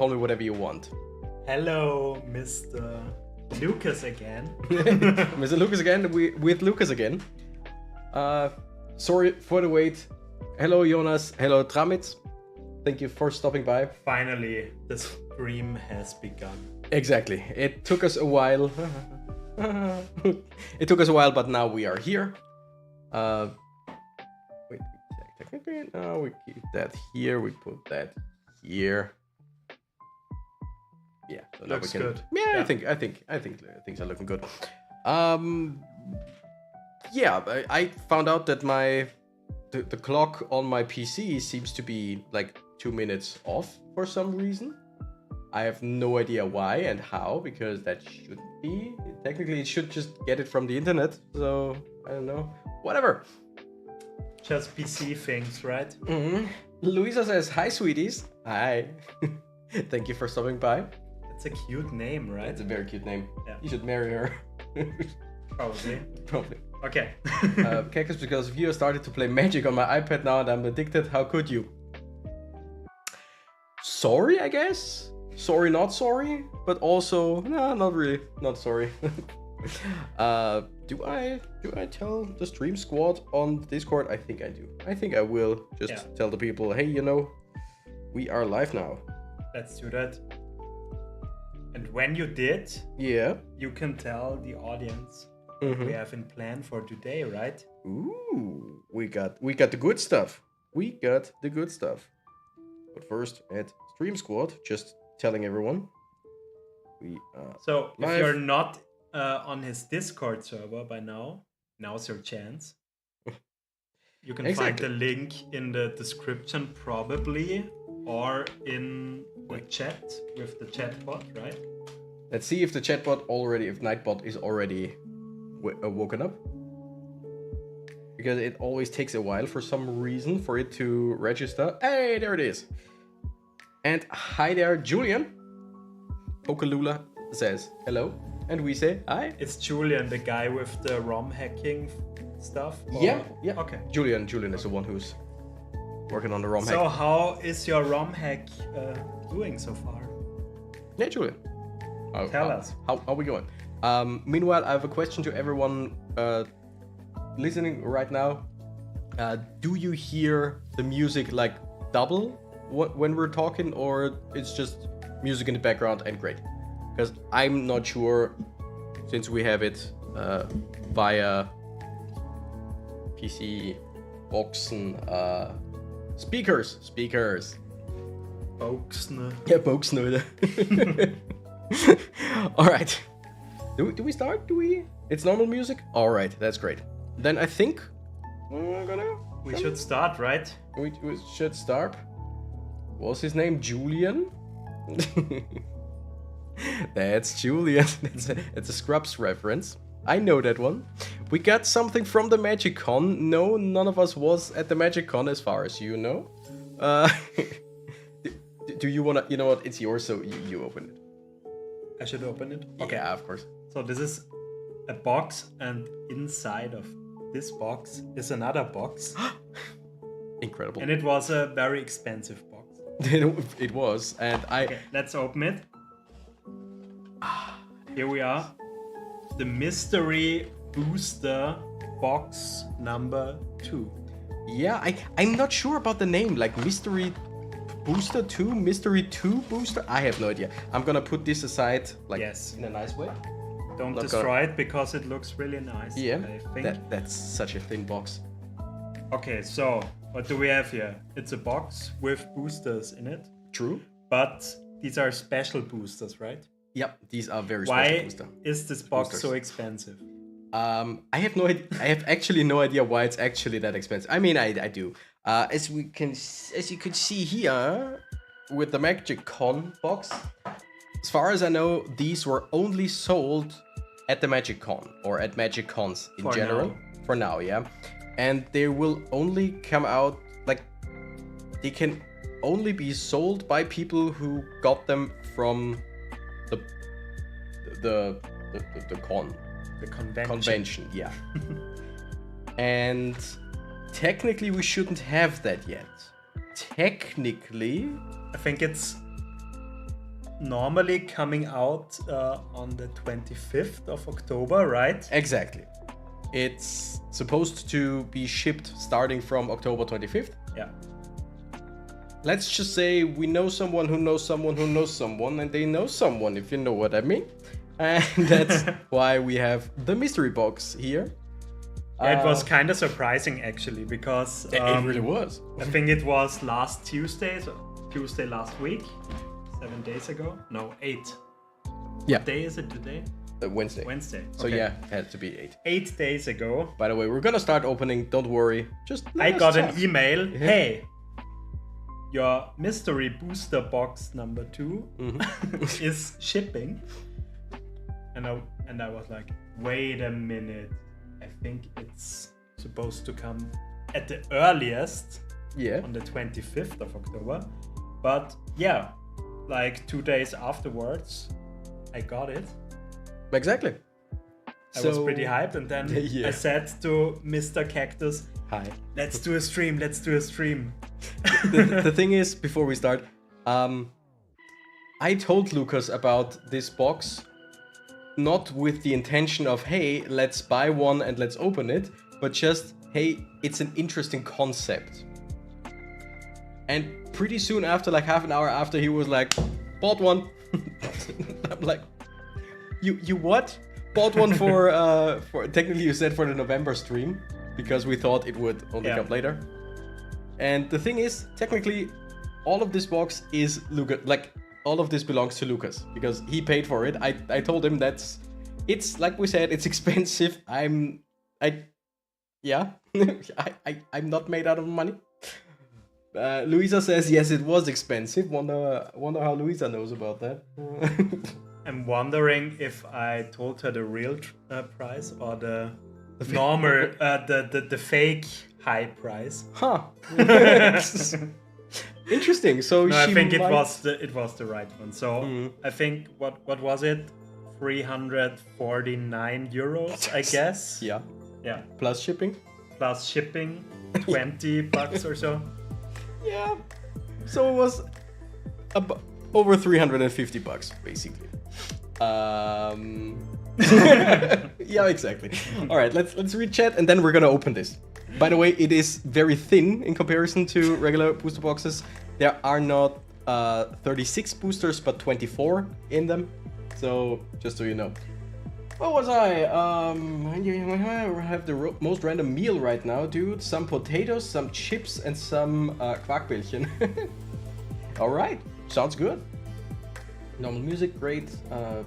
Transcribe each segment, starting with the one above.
Call me whatever you want. Hello, Mr. Lucas again. Mr. Lucas again, with Lucas again. Sorry for the wait. Hello, Jonas. Hello, Tramitz. Thank you for stopping by. Finally, the stream has begun. Exactly. It took us a while. It took us a while, but now we are here. Wait, technically, no, we keep that here. We put that here. Yeah, so now Looks we can. good. Yeah, I think things are looking good. Yeah, I found out that the clock on my PC seems to be like 2 minutes off for some reason. I have no idea why and how, because that shouldn't be. Technically, it should just get it from the internet. So I don't know. Whatever. Just PC things, right? Luisa says, "Hi, sweeties." Hi. Thank you for stopping by. It's a cute name, right? It's a very cute name. Yeah. You should marry her. Probably. Probably. Okay. Cactus, because of you, I started to play Magic on my iPad now and I'm addicted. How could you? Sorry, I guess. Sorry, not sorry. But also, no, not really. Not sorry. Do I tell the stream squad on Discord? I think I do. I think I will just tell the people, hey, you know, we are live now. Let's do that. And when you did, you can tell the audience what we have in plan for today, right? Ooh, we got the good stuff. We got the good stuff. But first, at Stream Squad, just telling everyone, we are so live. If you're not on his Discord server by now, now's your chance. You can find the link in the description probably, or in the chat with the chatbot, right? Let's see if the chatbot already, if Nightbot is already woken up. Because it always takes a while for some reason for it to register. Hey, there it is. And hi there, Julian. Pokalula says hello. And we say hi. It's Julian, the guy with the ROM hacking stuff? Or? Yeah. Okay. Julian is the one who's working on the ROM hack. So how is your ROM hack doing so far? Yeah, Julian. Tell us. How are we going? Meanwhile, I have a question to everyone listening right now. Do you hear the music like double when we're talking, or it's just music in the background and great? Because I'm not sure, since we have it via PC boxen speakers. Boxen. Yeah, boxen. All right. Do we start? It's normal music? All right, that's great. Then I think we should start, right? We should start. What's his name? Julian? That's Julian. It's a Scrubs reference. I know that one. We got something from the Magic Con. No, none of us was at the Magic Con as far as you know. Do you wanna? You know what? It's yours, so you open it. I should open it? Okay, yeah, of course. So this is a box, and inside of this box is another box. Incredible. And it was a very expensive box. It was, and Okay, let's open it. Here we are. The mystery booster box number 2. Yeah, I'm not sure about the name, like Mystery Booster 2, Mystery 2 Booster. I have no idea. I'm gonna put this aside, like, in a nice way. Don't destroy it, because it looks really nice. Yeah, I think. that's such a thin box. Okay, so what do we have here? It's a box with boosters in it. True. But these are special boosters, right? Yep, these are very special boosters. Why is this box so expensive? I have no idea. I have actually no idea why it's actually that expensive. I mean, I do. As you can see here with the Magic Con box, as far as I know, these were only sold at the Magic Con or at Magic Cons in general. For now, yeah. And they will only come out, like, they can only be sold by people who got them from the con. The convention. Convention, yeah. And technically we shouldn't have that yet. Technically, I think it's normally coming out on the 25th of October, right? Exactly. It's supposed to be shipped starting from October 25th. Yeah. Let's just say we know someone who knows someone who knows someone, and they know someone, if you know what I mean. And that's why we have the mystery box here. Yeah, it was kind of surprising actually, because it really was. I think it was last Tuesday, so Tuesday last week, 7 days ago. No, 8. Yeah. What day is it today? Wednesday. Wednesday. So okay. yeah, it had to be 8. 8 days ago. By the way, we're gonna start opening. Don't worry. Just I got an email. Yeah. Hey, your mystery booster box number 2 is shipping. And I was like, wait a minute. I think it's supposed to come at the earliest on the 25th of October. But yeah, like 2 days afterwards, I got it. Exactly. I was pretty hyped, and then I said to Mr. Cactus, hi, let's do a stream, let's do a stream. The thing is, before we start, I told Lucas about this box, not with the intention of, hey, let's buy one and let's open it, but just, hey, it's an interesting concept. And pretty soon after, like half an hour after, he was like, bought one. I'm like, you what? Bought one for technically you said for the November stream, because we thought it would only come later. And the thing is, technically, all of this box is Lucas. Like, all of this belongs to Lucas because he paid for it. I told him it's like we said, it's expensive. I'm not made out of money. Luisa says yes, it was expensive. Wonder how Luisa knows about that. I'm wondering if I told her the real price or the normal, the fake high price. Huh. Interesting. So no, I think it was the right one. So I think what was it? 349 euros, I guess. Yeah. Yeah. Plus shipping. Plus shipping, $20 or so. Yeah. So it was over $350 basically. Yeah, exactly. All right, let's read chat and then we're gonna open this. By the way, it is very thin in comparison to regular booster boxes. There are not 36 boosters, but 24 in them. So just so you know. What was I? I have the most random meal right now, dude. Some potatoes, some chips, and some Quarkbällchen. All right, sounds good. Normal music, great.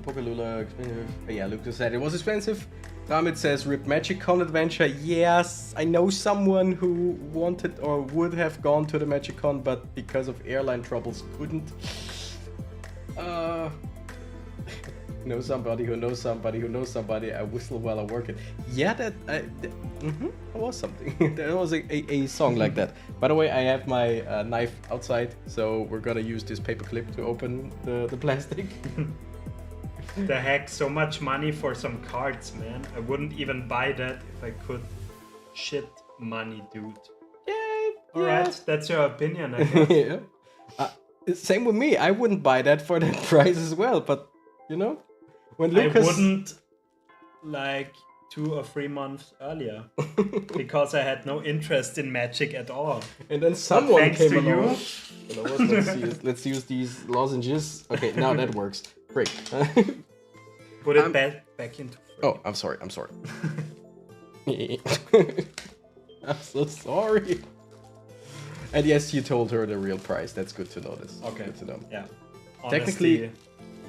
Pokelula, expensive. Yeah, Lucas said it was expensive. Ramit says Rip Magic Con Adventure. Yes, I know someone who wanted or would have gone to the Magic Con, but because of airline troubles couldn't. Know somebody who knows somebody who knows somebody. I whistle while I work it. Yeah, that was something. There was a song like that. By the way, I have my knife outside, so we're gonna use this paper clip to open the plastic. The heck, so much money for some cards, man. I wouldn't even buy that if I could. Shit money, dude. Yeah. Alright, that's your opinion, I guess. Yeah. Same with me. I wouldn't buy that for that price as well, but you know, when Lucas... I wouldn't like 2 or 3 months earlier because I had no interest in Magic at all. And then someone came along. Let's use these lozenges. Okay, now that works. Great. Put it back into. Oh, I'm sorry. I'm so sorry. And yes, you told her the real price. That's good to notice. Okay. Good to know. Yeah. Technically,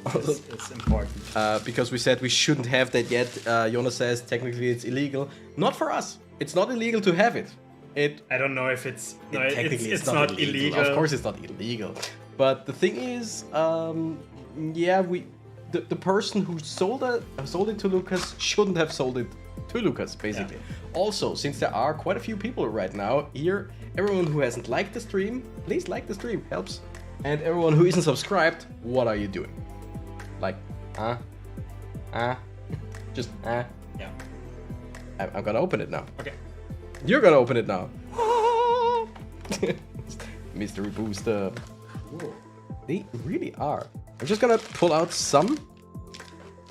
it's important. because we said we shouldn't have that yet. Jonas says technically it's illegal. Not for us. It's not illegal to have it. I don't know if it's... No, technically, it's not illegal. Of course it's not illegal. But the thing is, yeah, the person who sold it to Lucas shouldn't have sold it to Lucas, basically. Yeah. Also, since there are quite a few people right now here, everyone who hasn't liked the stream, please like the stream, helps. And everyone who isn't subscribed, what are you doing? Like, just, Yeah. I'm gonna open it now. Okay. You're gonna open it now. Mystery booster. Ooh. They really are I'm just gonna pull out some.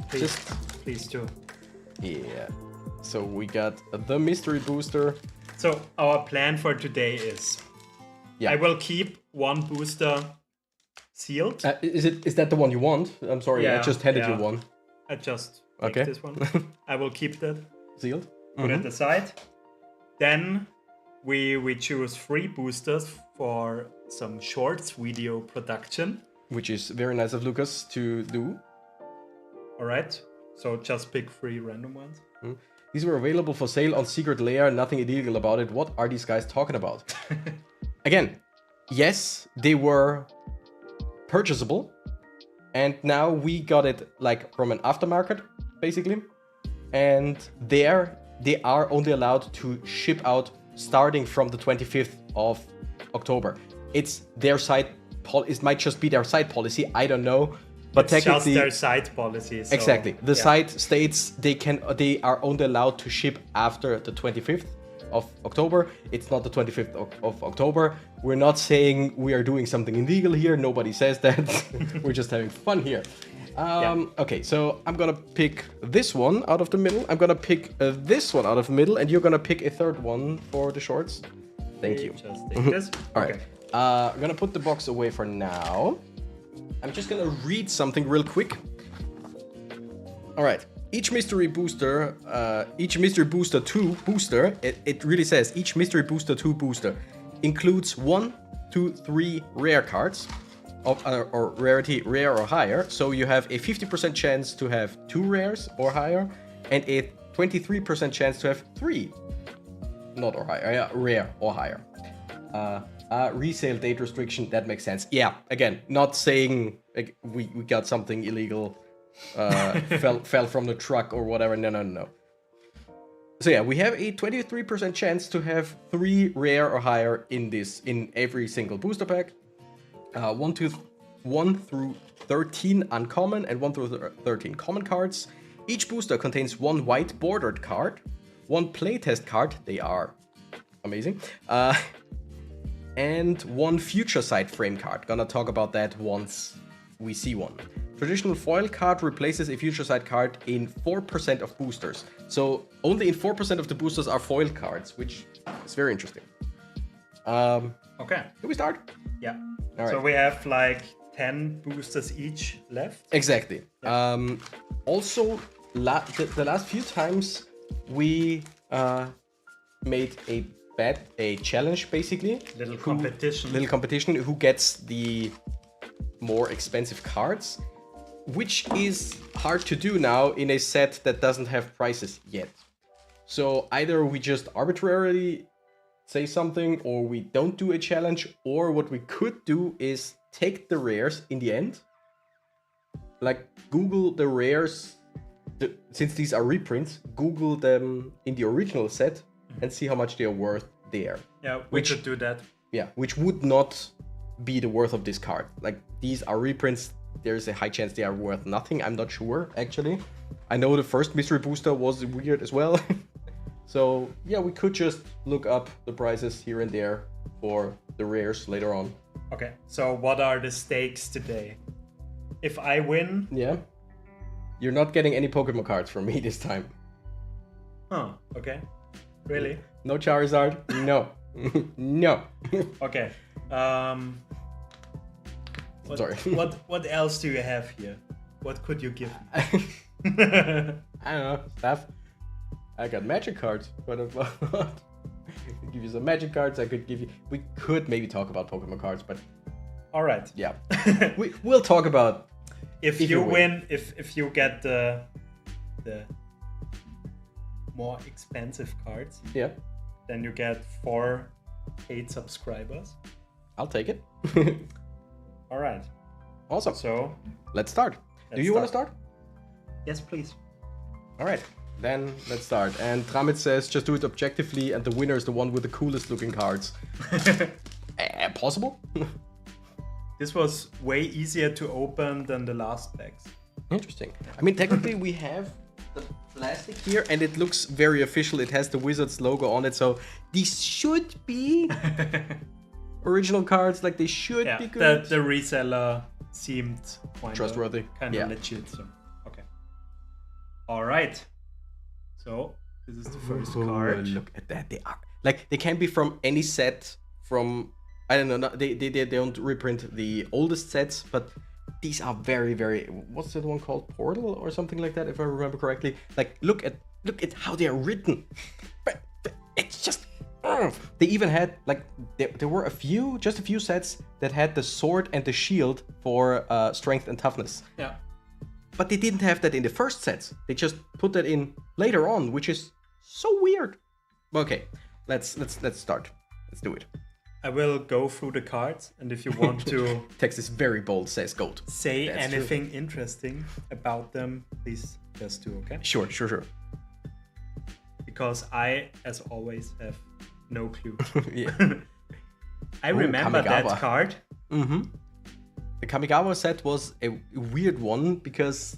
Please do. Yeah. So we got the mystery booster. So our plan for today is, I will keep one booster sealed. Is that the one you want? I'm sorry, I just handed you one. I just take this one. I will keep that sealed. Put it aside. Then we choose 3 boosters for some shorts video production, which is very nice of Lucas to do. All right. So just pick 3 random ones. These were available for sale on Secret Lair. Nothing illegal about it. What are these guys talking about? Again, yes, they were purchasable, and now we got it like from an aftermarket, basically. And they are only allowed to ship out starting from the 25th of October. It's their site. It might just be their site policy. I don't know. But it's just their site policy. So, exactly. The site states they are only allowed to ship after the 25th of October. It's not the 25th of October. We're not saying we are doing something illegal here. Nobody says that. We're just having fun here. Okay, so I'm gonna pick this one out of the middle. I'm gonna pick this one out of the middle, and you're gonna pick a third one for the shorts. Thank you. Just take this. All right. I'm gonna put the box away for now. I'm just gonna read something real quick. All right. Each mystery booster 2 booster, it really says each mystery booster 2 booster includes 1, 2, 3 rare cards of or rarity rare or higher. So you have a 50% chance to have 2 rares or higher, and a 23% chance to have 3 not or higher, rare or higher. Resale date restriction, that makes sense. Yeah, again, not saying like, we got something illegal, fell from the truck or whatever. No. So yeah, we have a 23% chance to have 3 rare or higher in every single booster pack. 1 through 13 uncommon and 1 through 13 common cards. Each booster contains 1 white bordered card, 1 playtest card. They are amazing. And 1 future sight frame card. Gonna talk about that once we see one. Traditional foil card replaces a future sight card in 4% of boosters. So only in 4% of the boosters are foil cards, which is very interesting. Okay. Can we start? Yeah. All right. So we have like 10 boosters each left. Exactly. Yeah. Also, the last few times we made a challenge, basically. Little competition. Who gets the more expensive cards, which is hard to do now in a set that doesn't have prices yet. So either we just arbitrarily say something, or we don't do a challenge, or what we could do is take the rares in the end, like Google the rares, since these are reprints, Google them in the original set and see how much they are worth there. Yeah, we could do that. Yeah, which would not be the worth of this card. Like, these are reprints, there's a high chance they are worth nothing. I'm not sure, actually. I know the first mystery booster was weird as well. So yeah, we could just look up the prices here and there for the rares later on. Okay, so what are the stakes today? If I win... Yeah. You're not getting any Pokemon cards from me this time. Huh, okay. Really? No Charizard? No. No. Okay. Sorry. What else do you have here? What could you give me? I don't know. Stuff. I got magic cards. What about? I could give you some magic cards. I could give you. We could maybe talk about Pokemon cards, but. All right. Yeah. We'll talk about. If you win, if you get the more expensive cards. Yeah. Then you get 4 paid subscribers. I'll take it. All right. Awesome. So let's start. Do you want to start? Yes, please. All right. Then let's start. And Tramit says, just do it objectively, and the winner is the one with the coolest looking cards. Possible? This was way easier to open than the last packs. Interesting. I mean, technically we have the plastic here, and it looks very official. It has the Wizards logo on it, so these should be original cards. Like, they should be good. The reseller seemed trustworthy. Kind of legit. So okay. All right. So this is the first card. Look at that. They are like they can be from any set from I don't know. They don't reprint the oldest sets, but these are very, very. What's that one called? Portal or something like that, if I remember correctly. Like look at how they are written. It's just. They even had like there were just a few sets that had the sword and the shield for strength and toughness. Yeah. But they didn't have that in the first sets. They just put that in later on, which is so weird. Okay, let's start. Let's do it. I will go through the cards, and if you want to text is very bold, says Goat. Say That's anything true. Interesting about them, please just do, okay? Sure. Because I, as always, have no clue. Yeah. I remember Kamigawa. that card. Mm-hmm. The Kamigawa set was a weird one because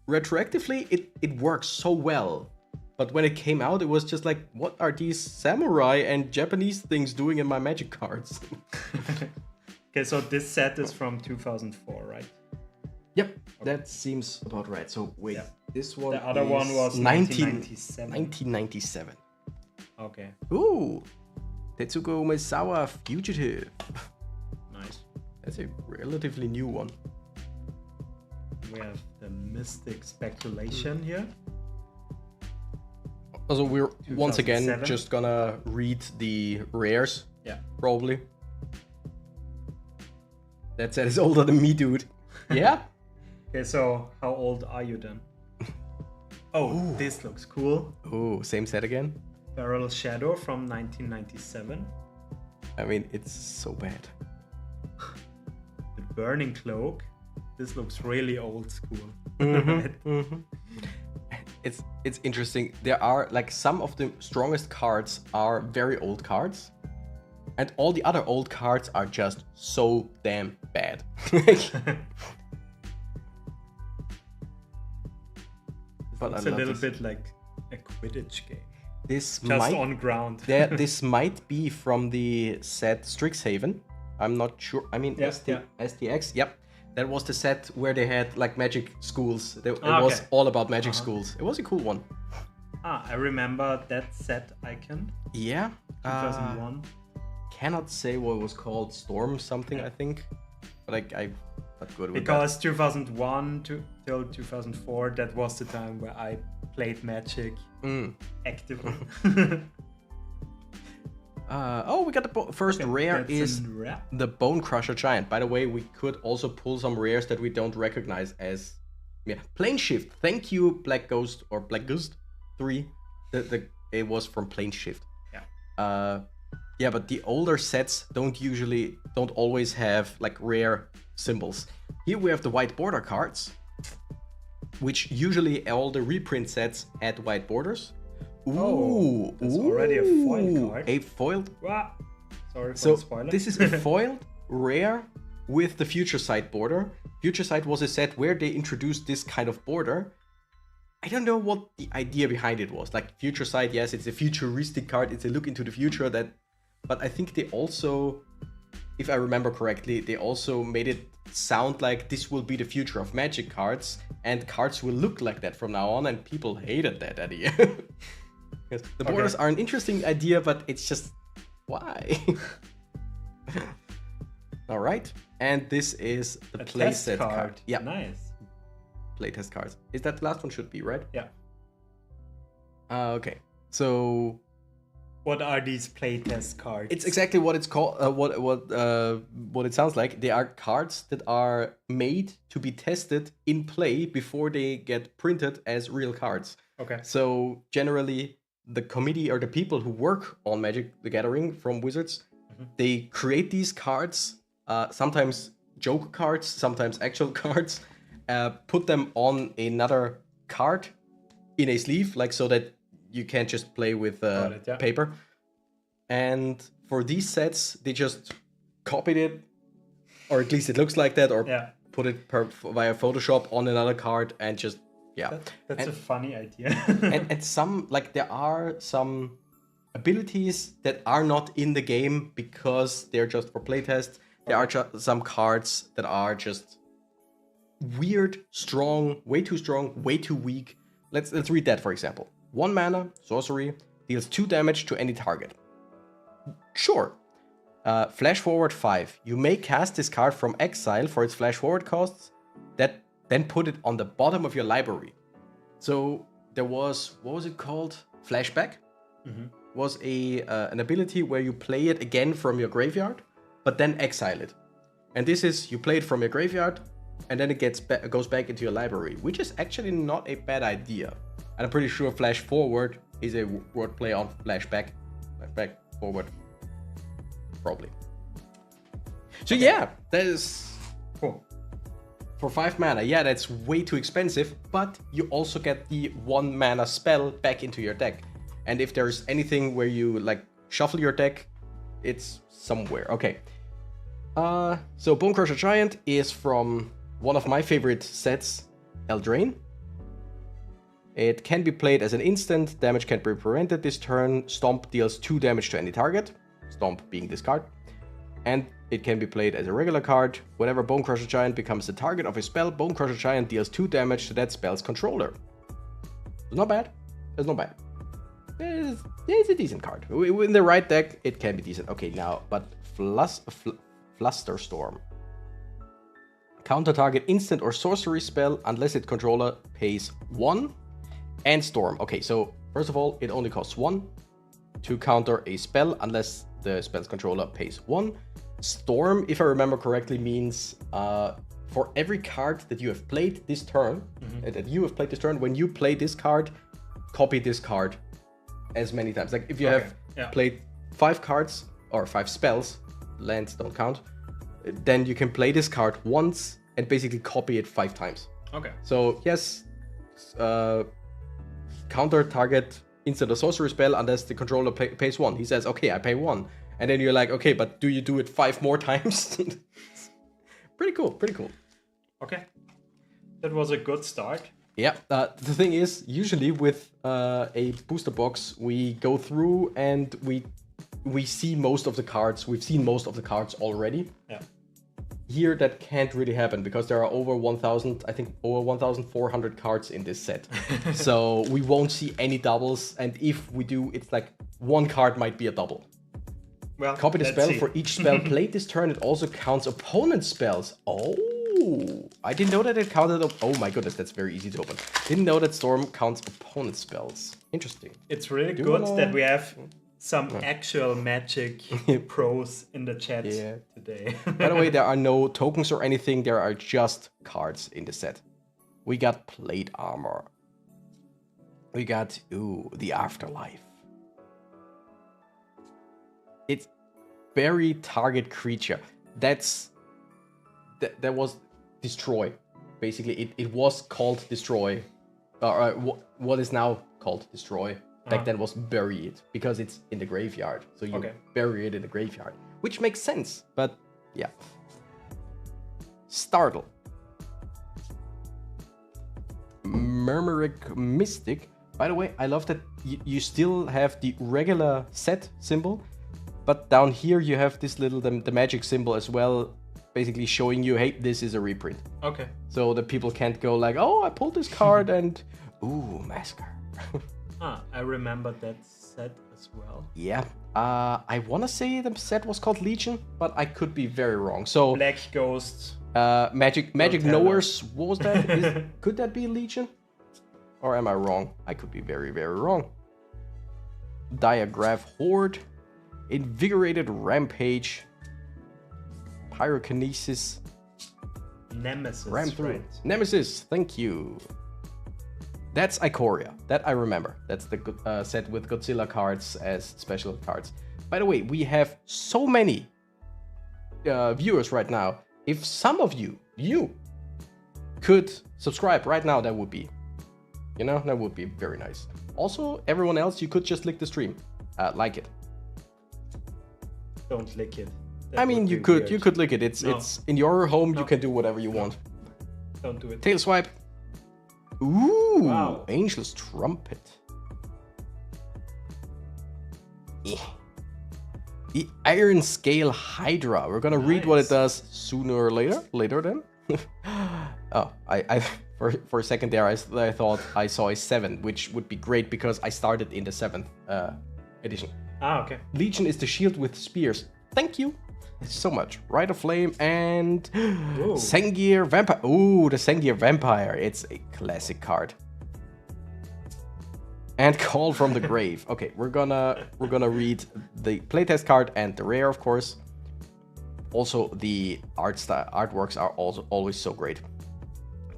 retroactively it works so well. But when it came out, it was just like, what are these samurai and Japanese things doing in my Magic cards? Okay, so this set is from 2004, right? Yep, okay. That seems about right. So wait, this one. The other one was 1997. 1997. Okay. Ooh, Tetsugo Umezawa Fugitive. Nice. That's a relatively new one. We have the Mystic Speculation here. Also, we're once again just gonna read the rares. Yeah. Probably. That set is older than me, dude. Yeah? Okay, so how old are you then? Oh, ooh. This looks cool. Oh, same set again? Feral Shadow from 1997. I mean, it's so bad. The Burning Cloak. This looks really old school. Mm-hmm, mm-hmm. It's interesting. There are like some of the strongest cards are very old cards, and all the other old cards are just so damn bad. But it's a little bit like a Quidditch game. This just might, on ground. This might be from the set Strixhaven. I'm not sure. I mean, STX. Yep. That was the set where they had like magic schools. It was all about magic schools. It was a cool one. I remember that set icon. Yeah. 2001. Cannot say what it was called. Storm something, I think. But I'm not good with because that. 2001 till 2004, that was the time where I played Magic actively. We got the first rare is the Bone Crusher Giant. By the way, we could also pull some rares that we don't recognize as Plane Shift. Thank you, Black Ghost or Black Ghost 3. It was from Plane Shift. Yeah. But the older sets don't always have like rare symbols. Here we have the white border cards, which usually all the reprint sets had white borders. Ooh, that's already a foil card. A foiled. Wow. Sorry for the spoiler. This is a foiled rare with the Future Sight border. Future Sight was a set where they introduced this kind of border. I don't know what the idea behind it was. Like Future Sight, yes, it's a futuristic card. It's a look into the future. But I think they also, if I remember correctly, they also made it sound like this will be the future of Magic cards, and cards will look like that from now on. And people hated that idea. Yes, the borders are an interesting idea, but it's just why? All right, and this is the playset card. Yeah, nice. Playtest cards. Is that the last one? Should be right. Yeah. Okay. So, what are these playtest cards? It's exactly what it's called. What it sounds like. They are cards that are made to be tested in play before they get printed as real cards. Okay. So generally, the committee or the people who work on Magic the Gathering from Wizards, they create these cards, sometimes joke cards, sometimes actual cards, put them on another card in a sleeve, like so that you can't just play with paper. And for these sets, they just copied it, or at least it looks like that, or put it via Photoshop on another card and just That's a funny idea. and some, like, there are some abilities that are not in the game because they're just for playtest. there are some cards that are just weird, strong, way too weak. Let's read that, for example. 1 mana, sorcery, deals 2 damage to any target. Sure. Flash forward 5. You may cast this card from exile for its flash forward costs, that then put it on the bottom of your library. So there was, what was it called? Flashback? Was an ability where you play it again from your graveyard, but then exile it. And this is, you play it from your graveyard, and then it goes back into your library, which is actually not a bad idea. And I'm pretty sure flash forward is a wordplay on flashback. Flashback forward. Probably. So yeah, that is cool. For 5 mana, yeah, that's way too expensive, but you also get the 1 mana spell back into your deck. And if there's anything where you like shuffle your deck, it's somewhere. Okay. So Bonecrusher Giant is from one of my favorite sets, Eldraine. It can be played as an instant, damage can be prevented this turn, Stomp deals 2 damage to any target, Stomp being this card. And it can be played as a regular card. Whenever Bonecrusher Giant becomes the target of a spell, Bonecrusher Giant deals 2 damage to that spell's controller. It's not bad. It's not bad. It's a decent card. In the right deck, it can be decent. Okay, now, but Flusterstorm. Counter target instant or sorcery spell unless its controller pays 1. And Storm. Okay, so first of all, it only costs 1 to counter a spell unless the spell's controller pays 1. Storm, if I remember correctly, means for every card that you have played this turn, when you play this card, copy this card as many times. Like if you have played 5 cards or 5 spells, lands don't count, then you can play this card once and basically copy it 5 times. Okay. So yes, counter target instant or sorcery spell unless the controller pays 1. He says, okay, I pay 1. And then you're like, okay, but do you do it 5 more times? Pretty cool. Okay. That was a good start. Yeah, the thing is, usually with a booster box, we go through and we see most of the cards. We've seen most of the cards already. Yeah. Here, that can't really happen because there are over 1,400 cards in this set. So we won't see any doubles. And if we do, it's like 1 card might be a double. Well, copy the spell for each spell played this turn. It also counts opponent spells. Oh, I didn't know that it counted. Oh my goodness, that's very easy to open. Didn't know that Storm counts opponent spells. Interesting. It's really good that we have some actual Magic pros in the chat today. By the way, there are no tokens or anything. There are just cards in the set. We got plate armor. We got the Afterlife. It's bury target creature. That was destroy. Basically, it was called destroy. What is now called destroy. Back then was bury it because it's in the graveyard. So you bury it in the graveyard, which makes sense. But yeah, Startle. Murmuric Mystic. By the way, I love that you still have the regular set symbol. But down here you have this little, the magic symbol as well, basically showing you, hey, this is a reprint. Okay. So that people can't go like, oh, I pulled this card and, Masker. I remember that set as well. Yeah. I want to say the set was called Legion, but I could be very wrong. So Black Ghost. Magic Knowers, what was that? Could that be Legion? Or am I wrong? I could be very, very wrong. Diagraph Horde. Invigorated Rampage, Pyrokinesis, Nemesis. Right. Nemesis, thank you. That's Ikoria. That I remember. That's the set with Godzilla cards as special cards. By the way, we have so many viewers right now. If some of you could subscribe right now, that would be, that would be very nice. Also, everyone else, you could just lick the stream, like it. Don't lick it. I mean, you could lick it. It's in your home. You can do whatever you want. Don't do it. Tail swipe. Ooh, wow. Angel's Trumpet. The Iron Scale Hydra. We're gonna read what it does sooner or later. Later then. Oh, I for a second there, I thought I saw a 7, which would be great because I started in the 7th edition. Ah, okay. Legion is the shield with spears. Thank you so much. Rite of Flame and Sengir Vampire. Ooh, the Sengir Vampire. It's a classic card. And Call from the Grave. Okay, we're gonna read the playtest card and the rare, of course. Also, the artworks are also always so great.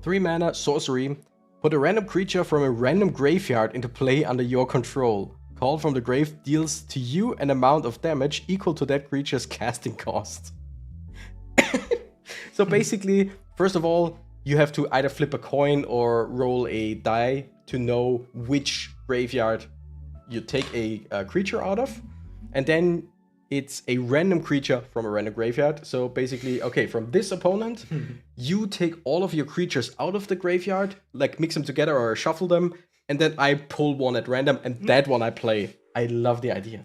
3 mana, sorcery. Put a random creature from a random graveyard into play under your control. Call from the Grave deals to you an amount of damage equal to that creature's casting cost. So basically, first of all, you have to either flip a coin or roll a die to know which graveyard you take a creature out of. And then it's a random creature from a random graveyard. So basically, okay, from this opponent, you take all of your creatures out of the graveyard, like mix them together or shuffle them, and then I pull one at random, and that one I play. I love the idea.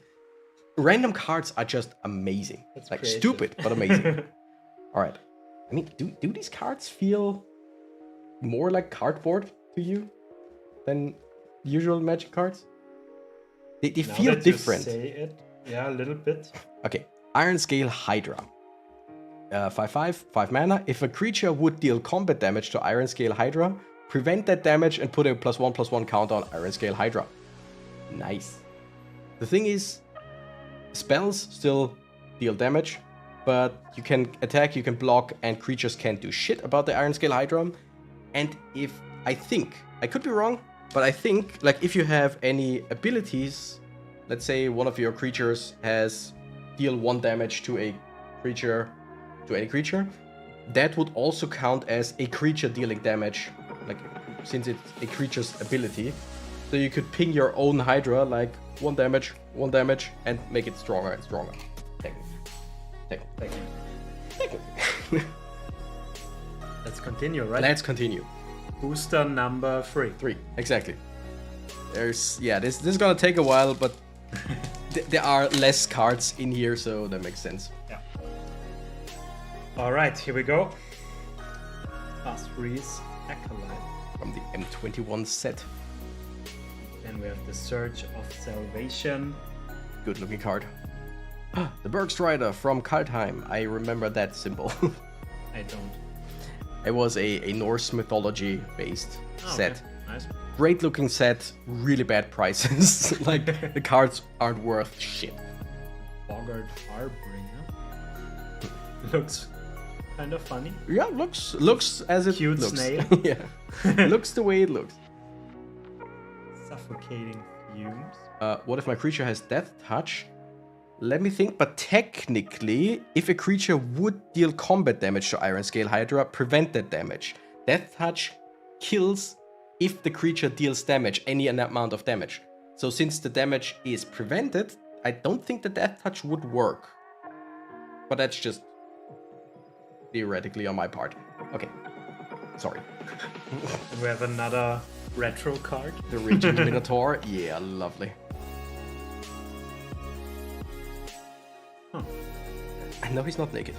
Random cards are just amazing. That's like creative. Stupid, but amazing. All right. I mean, do these cards feel more like cardboard to you than usual Magic cards? They feel different. You say it. Yeah, a little bit. Okay, Iron Scale Hydra. 5/5, 5 mana. If a creature would deal combat damage to Iron Scale Hydra, prevent that damage and put a +1/+1 counter on Iron Scale Hydra. Nice. The thing is, spells still deal damage, but you can attack, you can block, and creatures can't do shit about the Iron Scale Hydra. And I think, I could be wrong, but I think, like, if you have any abilities, let's say one of your creatures has deal 1 damage to a creature, to any creature, that would also count as a creature dealing damage, like, since it's a creature's ability. So you could ping your own Hydra, like, 1 damage, and make it stronger and stronger. Technically. Let's continue, right? Let's continue. Booster number 3. 3, exactly. This is gonna take a while, but there are less cards in here, so that makes sense. Yeah. All right, here we go. +3's Acolyte. From the M21 set. Then we have the Surge of Salvation. Good looking card. The Bergstrider from Kaldheim. I remember that symbol. I don't. It was a Norse mythology based set. Okay. Nice. Great looking set, really bad prices. Like, the cards aren't worth shit. Boggart Harbinger. Looks kind of funny. Yeah, looks as it Cute looks. snail. Yeah. Looks the way it looks. Suffocating Fumes. What if my creature has Death Touch? Let me think, but technically, if a creature would deal combat damage to Iron Scale Hydra, prevent that damage. Death Touch kills if the creature deals damage, any amount of damage. So since the damage is prevented, I don't think the Death Touch would work. But that's just theoretically on my part. Okay, sorry. And we have another retro card. The Raging Minotaur, yeah, lovely. Huh. I know he's not naked.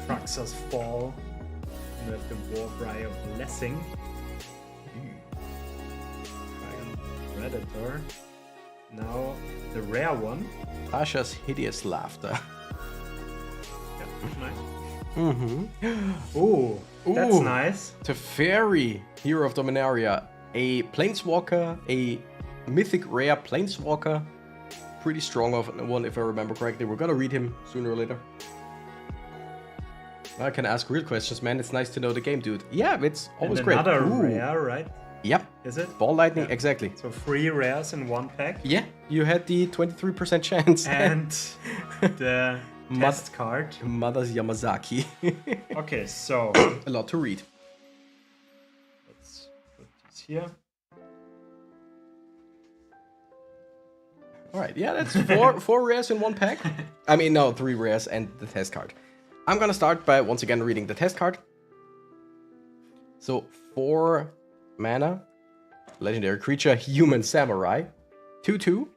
Atraxa's Fall. We have the Warbriar Blessing. Giant Predator. Now the rare one. Tasha's Hideous Laughter. Yeah, nice. Mm-hmm. Ooh, that's nice. Teferi, Hero of Dominaria. A Planeswalker, a mythic rare Planeswalker. Pretty strong one if I remember correctly. We're gonna read him sooner or later. I can ask real questions, man. It's nice to know the game, dude. Yeah, it's always great. Another rare, right? Yep. Is it? Ball Lightning, Yeah. exactly. So 3 rares in 1 pack. Yeah, you had the 23% chance. And the test card. Mother's Yamazaki. Okay, so A lot to read. let's put this here. All right, yeah, that's four rares in 1 pack. I mean, no, 3 rares and the test card. I'm gonna start by once again reading the test card. So 4 mana, legendary creature, human samurai. 2/2.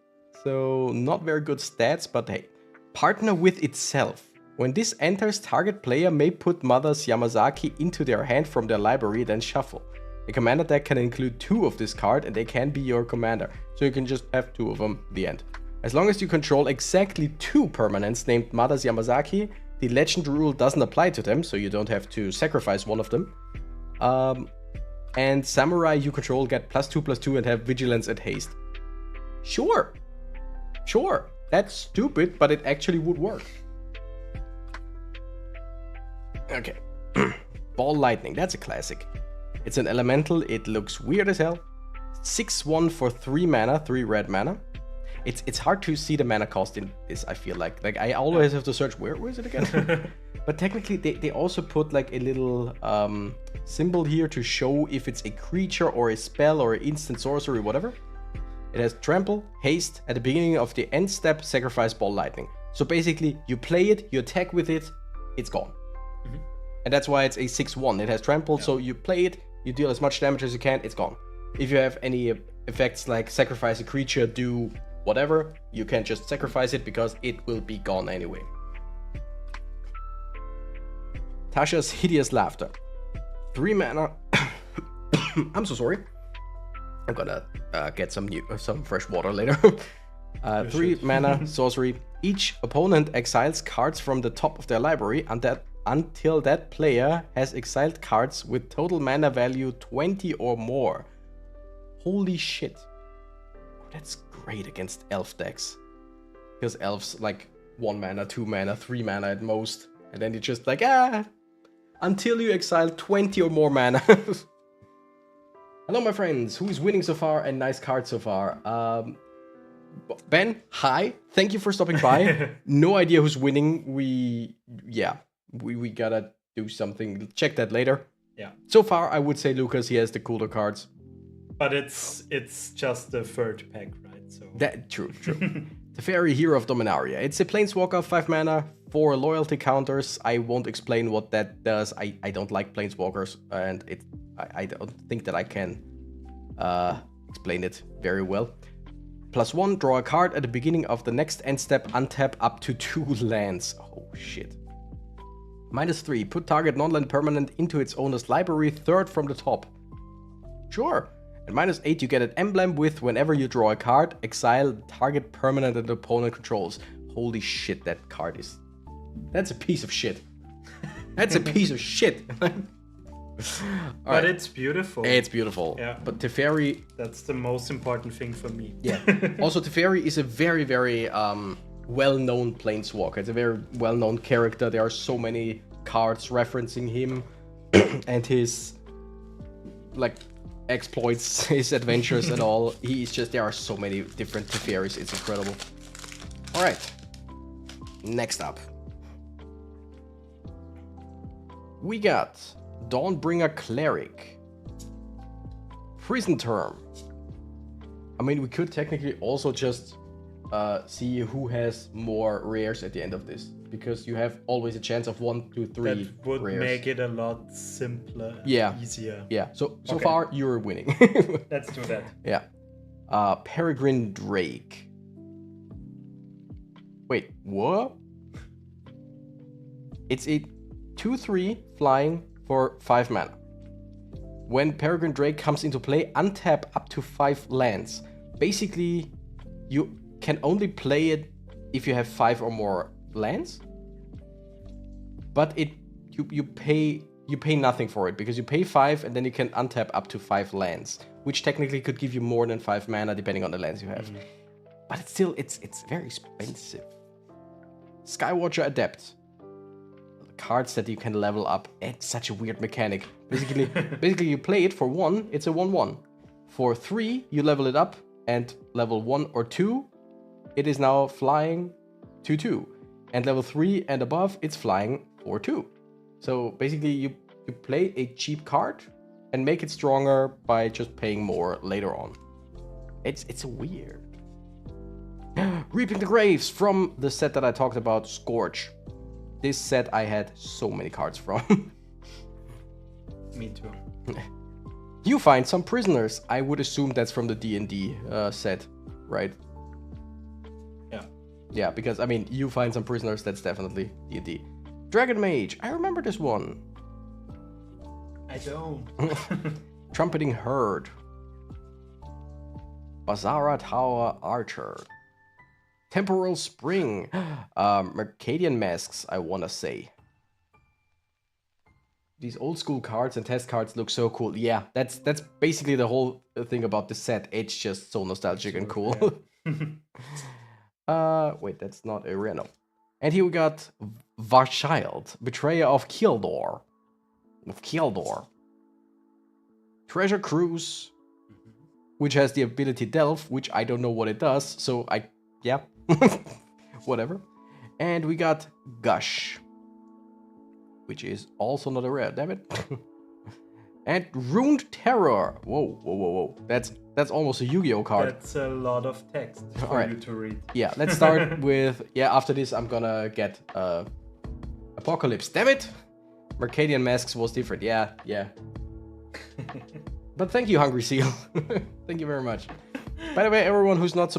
So not very good stats, but hey. Partner with itself. When this enters, target player may put Mother's Yamazaki into their hand from their library, then shuffle. The commander deck can include 2 of this card and they can be your commander. So you can just have 2 of them, the end. As long as you control exactly 2 permanents named Mother's Yamazaki, the legend rule doesn't apply to them, so you don't have to sacrifice one of them. And Samurai you control get +2/+2 and have Vigilance and Haste. Sure. That's stupid, but it actually would work. Okay. Ball Lightning, that's a classic. It's an elemental, it looks weird as hell. 6/1 for 3 mana, 3 red mana. It's hard to see the mana cost in this, I feel like. Like, I always have to search, where is it again? But technically, they also put like a little symbol here to show if it's a creature or a spell or an instant sorcery, whatever. It has trample, haste, at the beginning of the end step, sacrifice Ball Lightning. So basically, you play it, you attack with it, it's gone. Mm-hmm. And that's why it's a 6/1. It has trample, so you play it, you deal as much damage as you can, it's gone. If you have any effects like sacrifice a creature, do whatever, you can just sacrifice it because it will be gone anyway. Tasha's Hideous Laughter. 3 mana. I'm so sorry. I'm gonna get some fresh water later. 3 mana sorcery. Each opponent exiles cards from the top of their library until that player has exiled cards with total mana value 20 or more. Holy shit. That's great against elf decks. Because elves like 1 mana, 2 mana, 3 mana at most. And then you just like, until you exile 20 or more mana. Hello my friends, who's winning so far and nice card so far? Ben, hi, thank you for stopping by. No idea who's winning. We gotta do something. Check that later. Yeah. So far, I would say Lucas, he has the cooler cards. But it's just the 3rd pack, right? So that true. The Fairy Hero of Dominaria. It's a Planeswalker, 5 mana, 4 loyalty counters. I won't explain what that does. I don't like Planeswalkers, and I don't think that I can explain it very well. +1, draw a card at the beginning of the next end step, untap up to 2 lands. Oh shit. -3, put target non-land permanent into its owner's library, 3rd from the top. Sure. And -8, you get an emblem with whenever you draw a card, exile target permanent that the opponent controls. Holy shit, that card is... That's a piece of shit. That's a piece of shit. But it's beautiful. It's beautiful. Yeah. But Teferi... That's the most important thing for me. Yeah. Also, Teferi is a very, very well-known planeswalker. It's a very well-known character. There are so many cards referencing him and his like exploits, his adventures and all. He's just, there are so many different Teferis. It's incredible. All right. Next up, we got Dawnbringer Cleric. Prison Term. I mean, we could technically also just see who has more rares at the end of this, because you have always a chance of 1, 2, 3 That would rares. make it a lot simpler, easier. Yeah, so Okay. far you're winning. Let's do that. Yeah. Peregrine Drake. Wait, what? It's a 2/3 flying for 5 mana. When Peregrine Drake comes into play, untap up to 5 lands. Basically, you can only play it if you have 5 or more lands. But you pay nothing for it, because you pay 5 and then you can untap up to 5 lands, which technically could give you more than 5 mana depending on the lands you have. But it's still it's very expensive. Skywatcher Adept. Cards that you can level up. It's such a weird mechanic. Basically you play it for 1, it's a 1/1. For 3, you level it up, and level 1 or 2, it is now flying 2/2. And level 3 and above, it's flying 4/2. So basically you play a cheap card and make it stronger by just paying more later on. It's weird. Reaping the Graves from the set that I talked about, Scourge. This set I had so many cards from. Me too. You find some prisoners. I would assume that's from the D&D set, right? Yeah. Yeah, because I mean, you find some prisoners, that's definitely D&D. Dragon Mage, I remember this one. I don't. Trumpeting Herd. Bazara Tower Archer. Temporal Spring. Mercadian Masks, I wanna say. These old school cards and test cards look so cool. Yeah, that's basically the whole thing about the set. It's just so nostalgic and cool. Wait, that's not a rare, no. And here we got Varschild, Betrayer of Kildor. Treasure Cruise, which has the ability Delve, which I don't know what it does, so yeah, whatever. And we got Gush, which is also not a rare, damn it. And Ruined Terror. Whoa. That's almost a Yu-Gi-Oh card. That's a lot of text for you to read. Yeah, let's start with, after this I'm gonna get Apocalypse. Damn it! Mercadian Masks was different. Yeah. But thank you, Hungry Seal. Thank you very much. By the way, everyone who's not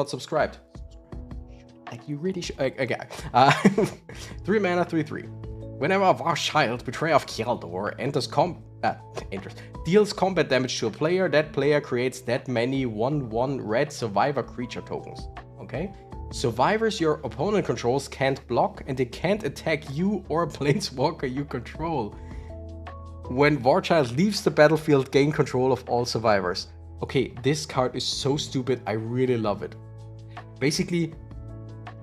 subscribed, like you really should. Okay. 3 mana, 3/3. Whenever a Varschild, Betrayer of Kildor, deals combat damage to a player, that player creates that many 1/1 red survivor creature tokens. Okay? Survivors your opponent controls can't block, and they can't attack you or a planeswalker you control. When Varschild leaves the battlefield, gain control of all survivors. Okay, this card is so stupid, I really love it. Basically,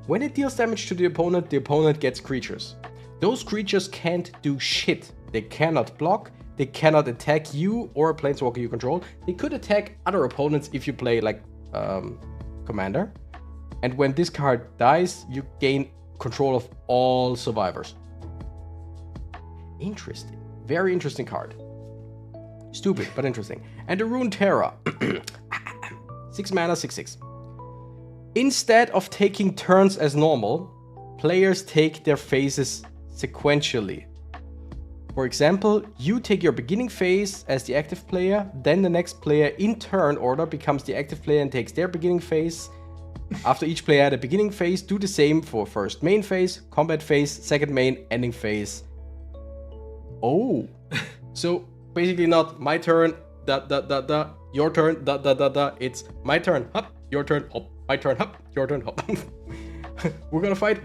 when it deals damage to the opponent gets creatures. Those creatures can't do shit. They cannot block, they cannot attack you or a planeswalker you control. They could attack other opponents if you play like Commander. And when this card dies, you gain control of all survivors. Interesting. Very interesting card. Stupid, but interesting. And the Ruined Terror. 6 mana, 6/6. Instead of taking turns as normal, players take their phases sequentially. For example, you take your beginning phase as the active player, then the next player in turn order becomes the active player and takes their beginning phase. After each player had a beginning phase, do the same for first main phase, combat phase, second main, ending phase. Oh, so basically not my turn, your turn, it's my turn, hop, your turn, hop, my turn, hop, your turn, hop. We're gonna fight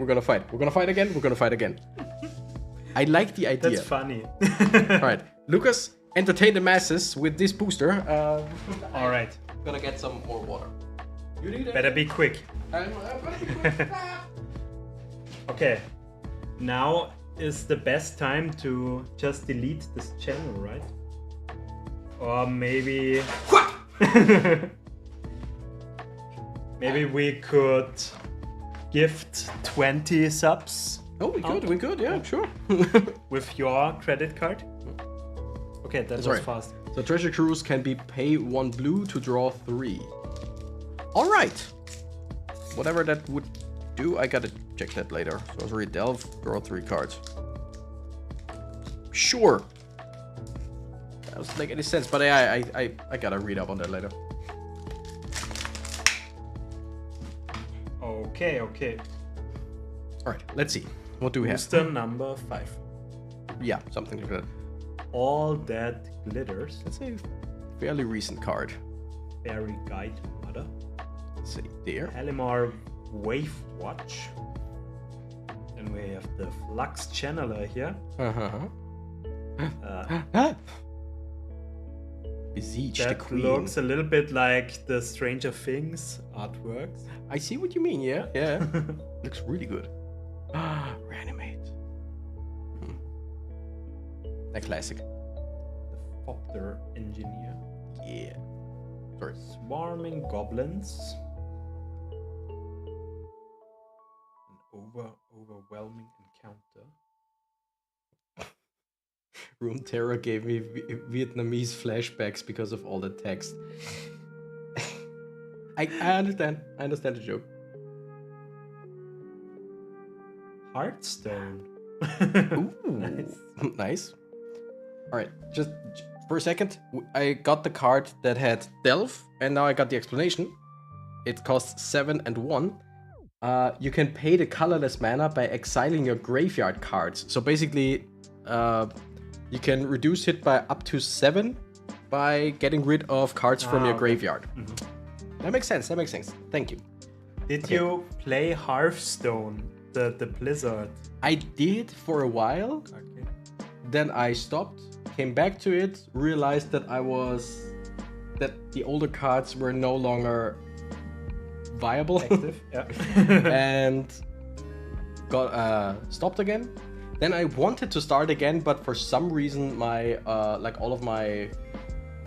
again. I like the idea. That's funny. Alright, Lucas, entertain the masses with this booster. Alright. Gonna get some more water. You need it? Better be quick. Okay, now is the best time to just delete this channel, right? Or maybe... maybe we could gift 20 subs. Oh, we could, yeah, sure. With your credit card. Okay, that was fast. So Treasure Cruise can be pay 1 blue to draw 3. Alright. Whatever that would do, I gotta check that later. So I was read Delve, draw 3 cards. Sure. That doesn't make any sense, but I gotta read up on that later. Okay. Alright, let's see. What do we have? Booster number 5. Yeah, something like that. All That Glitters. That's a fairly recent card. Fairy Guide Mother. Let's see, there. Halimar Wave Watch. Then we have the Flux Channeler here. Besiege the That Queen. looks a little bit like the Stranger Things artworks. I see what you mean, yeah. Looks really good. Reanimate. A classic. The Fopter Engineer. Yeah. Sorry. Swarming Goblins. An overwhelming encounter. Ruined Terror gave me Vietnamese flashbacks because of all the text. I understand the joke. Hearthstone. Ooh, nice. All right, just for a second, I got the card that had Delve, and now I got the explanation. it costs 7 and 1. You can pay the colorless mana by exiling your graveyard cards. So basically, you can reduce it by up to 7 by getting rid of cards from your graveyard. That makes sense. That makes sense. Thank you. Did you play Hearthstone, the Blizzard? I did for a while. Okay. Then I stopped, came back to it, realized that the older cards were no longer viable. Active, yeah. And got stopped again. Then I wanted to start again, but for some reason my like all of my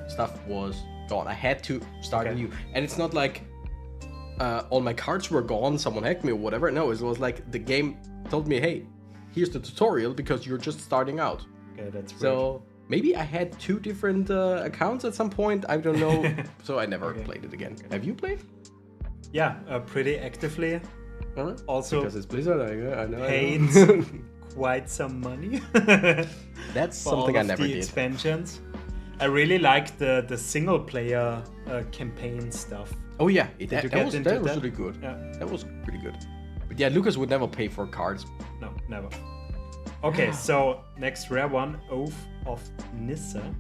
stuff was gone. I had to start anew. And it's not like all my cards were gone, someone hacked me or whatever. No, it was like the game told me, hey, here's the tutorial because you're just starting out. Okay, that's weird. So maybe I had 2 different accounts at some point. I don't know. So I never played it again. Have you played? Yeah, pretty actively. Also, because it's Blizzard, I know. Paid quite some money. That's something I never did. Expansions. I really like the single player campaign stuff. Oh yeah, that was that? really good. Yeah. That was pretty good. But yeah, Lucas would never pay for cards. No, never. Okay, so next rare one, Oath of Nissa.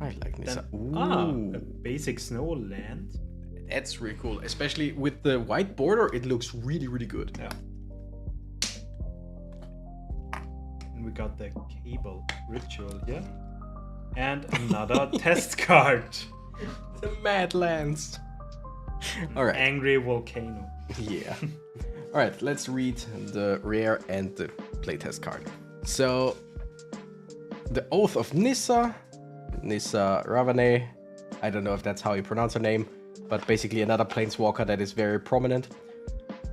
I like Nissa. A basic snow land. That's really cool, especially with the white border. It looks really, really good. Yeah. And we got the Cable Ritual here. And another test card. The Madlands. All right. Angry Volcano. Yeah. All right, let's read the rare and the playtest card. So, the Oath of Nissa Ravane. I don't know if that's how you pronounce her name, but basically another planeswalker that is very prominent.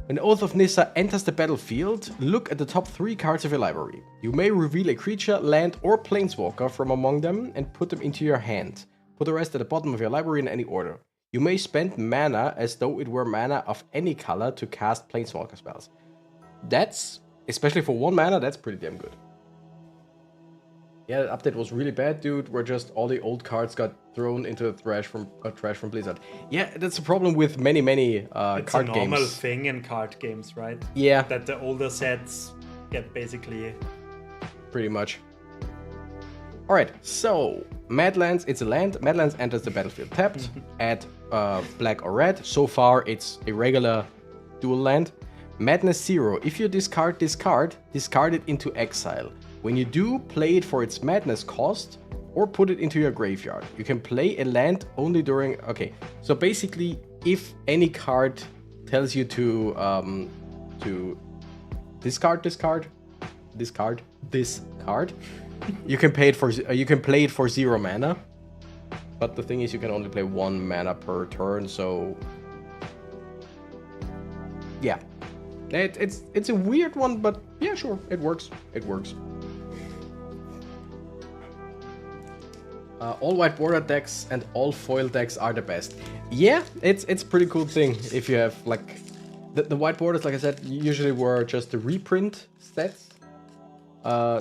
When Oath of Nissa enters the battlefield, look at the top 3 cards of your library. You may reveal a creature, land, or planeswalker from among them and put them into your hand. Put the rest at the bottom of your library in any order. You may spend mana as though it were mana of any color to cast planeswalker spells. That's, especially for 1 mana, that's pretty damn good. Yeah, the update was really bad, dude, where just all the old cards got thrown into the trash from Blizzard. Yeah, that's a problem with many card games. It's a normal thing in card games, right? Yeah. That the older sets get basically... Pretty much. Alright, so, Madlands, it's a land. Madlands enters the battlefield tapped, add black or red. So far, it's a regular dual land. Madness 0, if you discard this card, discard it into exile. When you do, play it for its madness cost, or put it into your graveyard. You can play a land only during... Okay, so basically, if any card tells you to discard this card, you can play it for 0 mana. But the thing is, you can only play 1 mana per turn, so... Yeah. It's a weird one, but yeah, sure, it works. It works. All white border decks and all foil decks are the best. Yeah, it's a pretty cool thing if you have like the white borders, like I said, usually were just the reprint sets.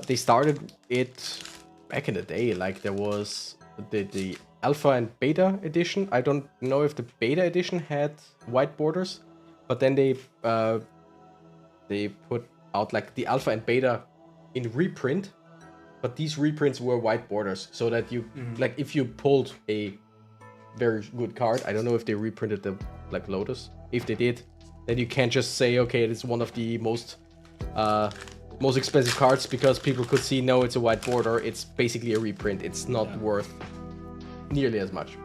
They started it back in the day, like there was the alpha and beta edition. I don't know if the beta edition had white borders, but then they put out like the alpha and beta in reprint. But these reprints were white borders, so that you, like, if you pulled a very good card, I don't know if they reprinted the, like, Lotus. If they did, then you can't just say, okay, it's one of the most expensive cards, because people could see, no, it's a white border, it's basically a reprint, it's not worth nearly as much.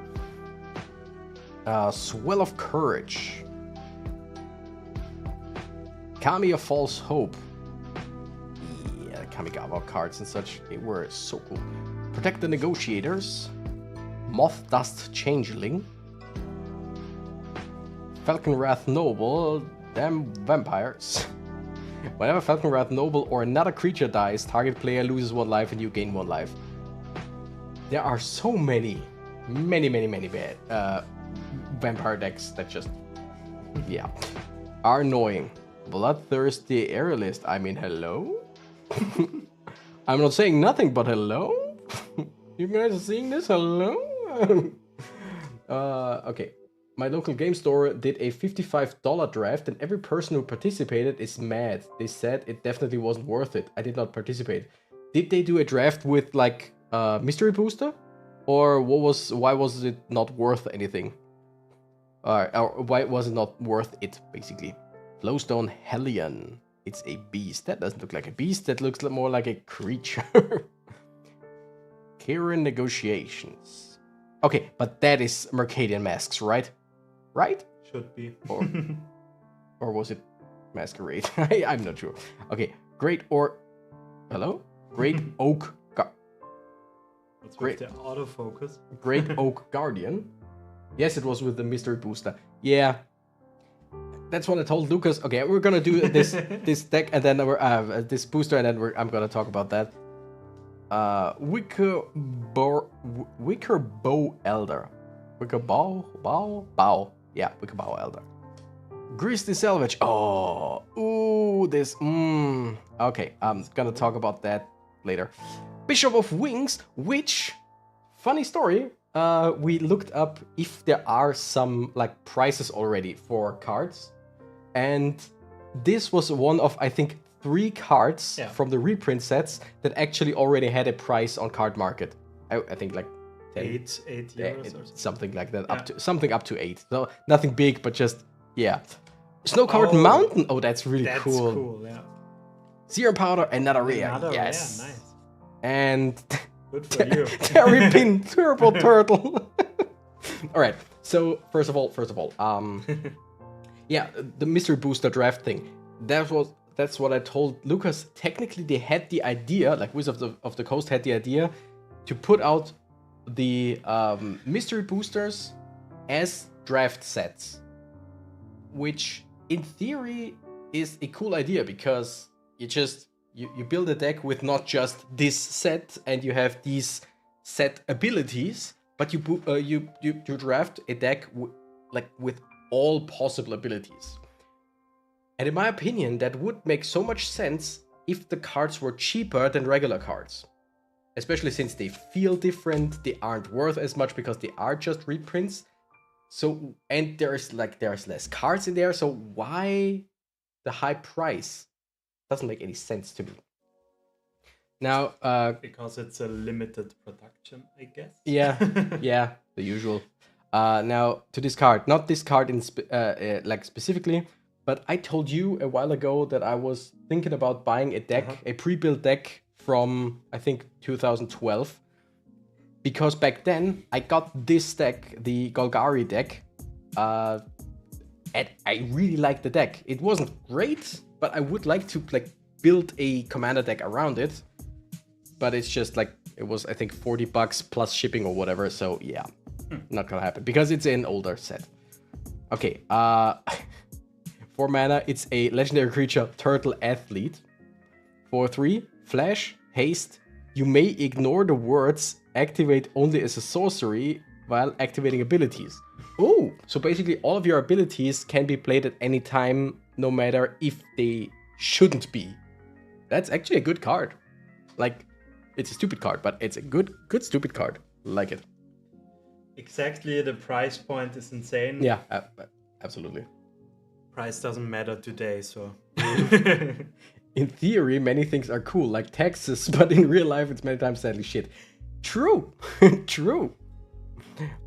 Swell of Courage. Kami of False Hope. Kamigawa cards and such, they were so cool. Protect the Negotiators, Moth Dust Changeling, Falcon Wrath Noble, damn vampires. Whenever Falcon Wrath Noble or another creature dies, target player loses 1 life and you gain 1 life. There are so many bad vampire decks that just, yeah, are annoying. Bloodthirsty Aerialist, I mean, hello? I'm not saying nothing, but hello? You guys are seeing this? Hello? Okay. My local game store did a $55 draft and every person who participated is mad. They said it definitely wasn't worth it. I did not participate. Did they do a draft with like mystery booster? Or why was it not worth anything? Or why was it not worth it, basically? Flowstone Hellion. It's a beast. That doesn't look like a beast. That looks more like a creature. Karen Negotiations. Okay, but that is Mercadian Masks, right? Right? Should be. Or was it Masquerade? I'm not sure. Okay, Hello? Great Oak... What's with the autofocus? Great Oak Guardian. Yes, it was with the mystery booster. Yeah. That's what I told Lucas. Okay, we're gonna do this this deck and then this booster and then I'm gonna talk about that. Wicker Bow Elder. Wicker Bow. Yeah, Wicker Bow Elder. Grizzly Salvage. Oh, ooh, this. Okay, I'm gonna talk about that later. Bishop of Wings, which, funny story. We looked up if there are some like prices already for cards, and this was one of I think 3 cards from the reprint sets that actually already had a price on Card Market. I think like 10, 8 euros or something like that, up to 8. So nothing big, but just Snowcovered Mountain. Oh, that's really cool. That's cool, yeah. Serum Powder, another rare. Yes. Rare, nice. And good for you. Terrapin Turbo Turtle. All right. So first of all, the mystery booster draft thing. That's what I told Lucas. Technically, they had the idea, like Wizards of the Coast had the idea, to put out the mystery boosters as draft sets, which in theory is a cool idea because you build a deck with not just this set and you have these set abilities, but you draft a deck with all possible abilities. And in my opinion, that would make so much sense if the cards were cheaper than regular cards. Especially since they feel different, they aren't worth as much because they are just reprints. So, and there's less cards in there, so why the high price? Doesn't make any sense to me. Now, because it's a limited production, I guess. Yeah, the usual. Now to this card, not this card in specifically, but I told you a while ago that I was thinking about buying a deck, a pre-built deck from I think 2012, because back then I got this deck, the Golgari deck, and I really liked the deck. It wasn't great, but I would like to build a commander deck around it. But it's just it was I think $40 plus shipping or whatever. So yeah, not gonna happen because it's an older set. Okay, 4 mana. It's a legendary creature, Turtle Athlete. 4/3, flash, haste. You may ignore the words activate only as a sorcery while activating abilities. Oh, so basically all of your abilities can be played at any time, no matter if they shouldn't be. That's actually a good card. It's a stupid card, but it's a good stupid card. Like it. Exactly, the price point is insane. Yeah, absolutely. Price doesn't matter today, so... In theory, many things are cool, like taxes, but in real life, it's many times sadly shit. True. True.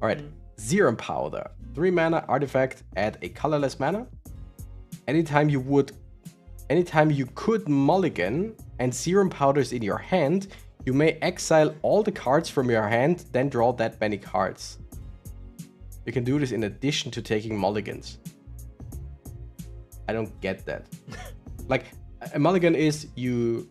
All right, Serum Powder. 3 mana, artifact, add a colorless mana. Anytime you could mulligan and Serum Powder is in your hand, you may exile all the cards from your hand, then draw that many cards. You can do this in addition to taking mulligans. I don't get that. A mulligan is you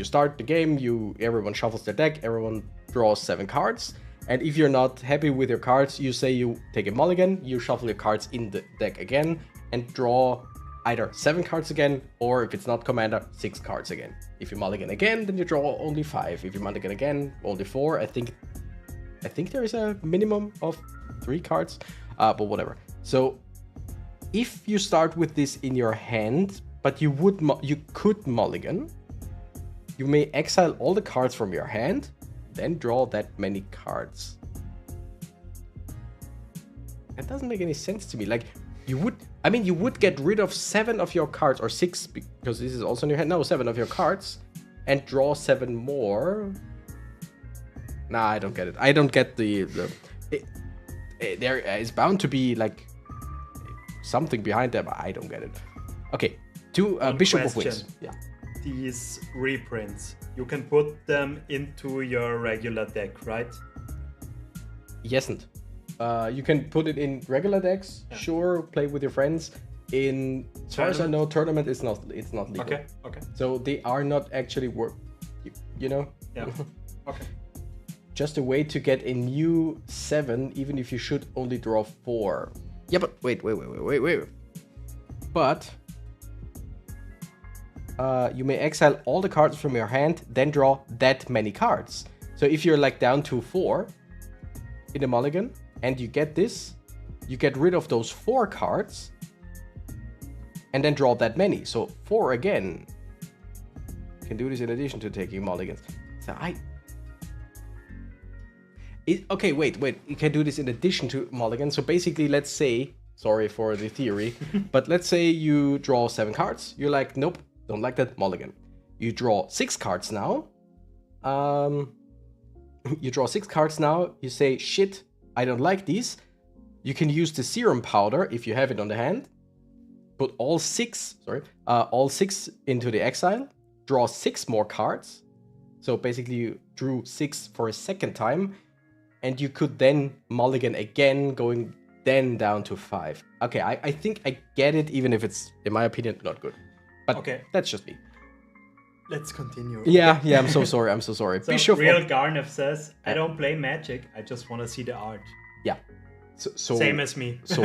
start the game, everyone shuffles their deck, everyone draws 7 cards, and if you're not happy with your cards, you say you take a mulligan, you shuffle your cards in the deck again, and draw either 7 cards again, or if it's not commander, 6 cards again. If you mulligan again, then you draw only 5. If you mulligan again, only 4. I think there is a minimum of 3 cards, but whatever. So if you start with this in your hand, but you could mulligan, you may exile all the cards from your hand, then draw that many cards. That doesn't make any sense to me. Like, you would get rid of 7 of your cards, or 6, because this is also in your hand. No, 7 of your cards, and draw 7 more. Nah, I don't get it. I don't get there is bound to be like something behind that, but I don't get it. Okay, to Bishop of Wings. Yeah. These reprints, you can put them into your regular deck, right? Yesn't. You can put it in regular decks, sure, play with your friends. In, as far as I know, tournament is not. It's not legal. Okay. So they are not actually work. You know. Yeah. Okay. Just a way to get a new 7, even if you should only draw 4. Yeah, but wait. But you may exile all the cards from your hand, then draw that many cards. So if you're like down to 4 in a mulligan, and you get this, you get rid of those 4 cards, and then draw that many. So 4 again. You can do this in addition to taking mulligans. So okay, wait. You can do this in addition to mulligan. So basically, let's say, sorry for the theory, but let's say you draw 7 cards. You're like, nope, don't like that, mulligan. You draw 6 cards now. You say, shit, I don't like these. You can use the serum powder if you have it on the hand. Put all 6 into the exile. Draw 6 more cards. So basically, you drew 6 for a second time. And you could then mulligan again, going then down to 5. Okay, I think I get it, even if it's, in my opinion, not good. But okay, that's just me. Let's continue. Yeah, I'm so sorry. So Bishop Real Garnef says, I don't play Magic, I just want to see the art. Yeah. So same as me. So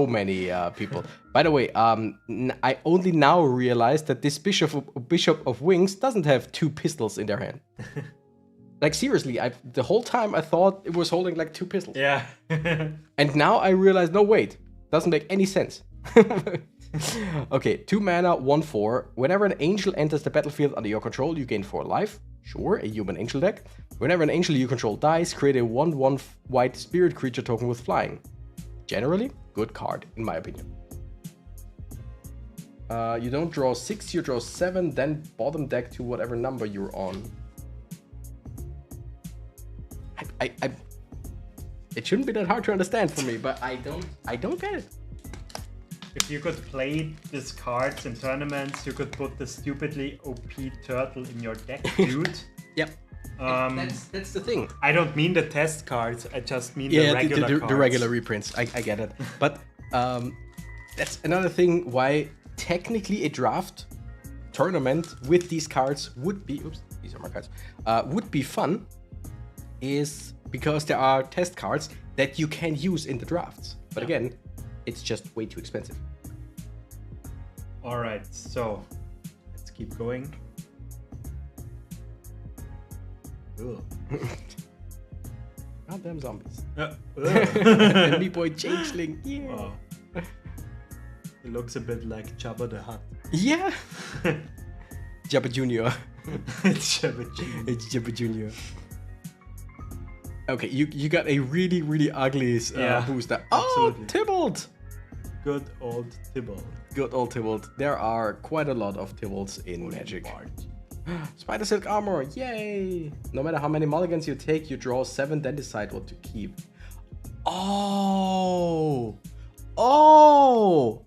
many people. By the way, I only now realized that this Bishop of Wings doesn't have 2 pistols in their hand. Like, seriously, the whole time I thought it was holding like 2 pistols. Yeah. And now I realize, no, wait, doesn't make any sense. Okay, 2 mana, 1/4. Whenever an angel enters the battlefield under your control, you gain 4 life. Sure, a human angel deck. Whenever an angel you control dies, create a 1/1 white spirit creature token with flying. Generally, good card, in my opinion. You don't draw 6, you draw 7, then bottom deck to whatever number you're on. It shouldn't be that hard to understand for me, but I don't get it. If you could play these cards in tournaments, you could put the stupidly OP turtle in your deck, dude. Yep. That's the thing. I don't mean the test cards, I just mean the regular cards. The regular reprints, I get it. But that's another thing why technically a draft tournament with these cards would be, these are my cards, would be fun, is because there are test cards that you can use in the drafts. But again, it's just way too expensive. All right, so let's keep going. Goddamn zombies. And me boy Changeling. Yeah. Oh. It looks a bit like Jabba the Hutt. Yeah. Jabba Jr. It's Jabba Jr. It's Jabba Jr. Okay, you got a really ugly booster. Absolutely. Oh, Tybalt! Good old Tybalt. Good old Tybalt. There are quite a lot of Tybalts in Magic. Spider Silk Armor, yay! No matter how many mulligans you take, you draw 7, then decide what to keep. Oh!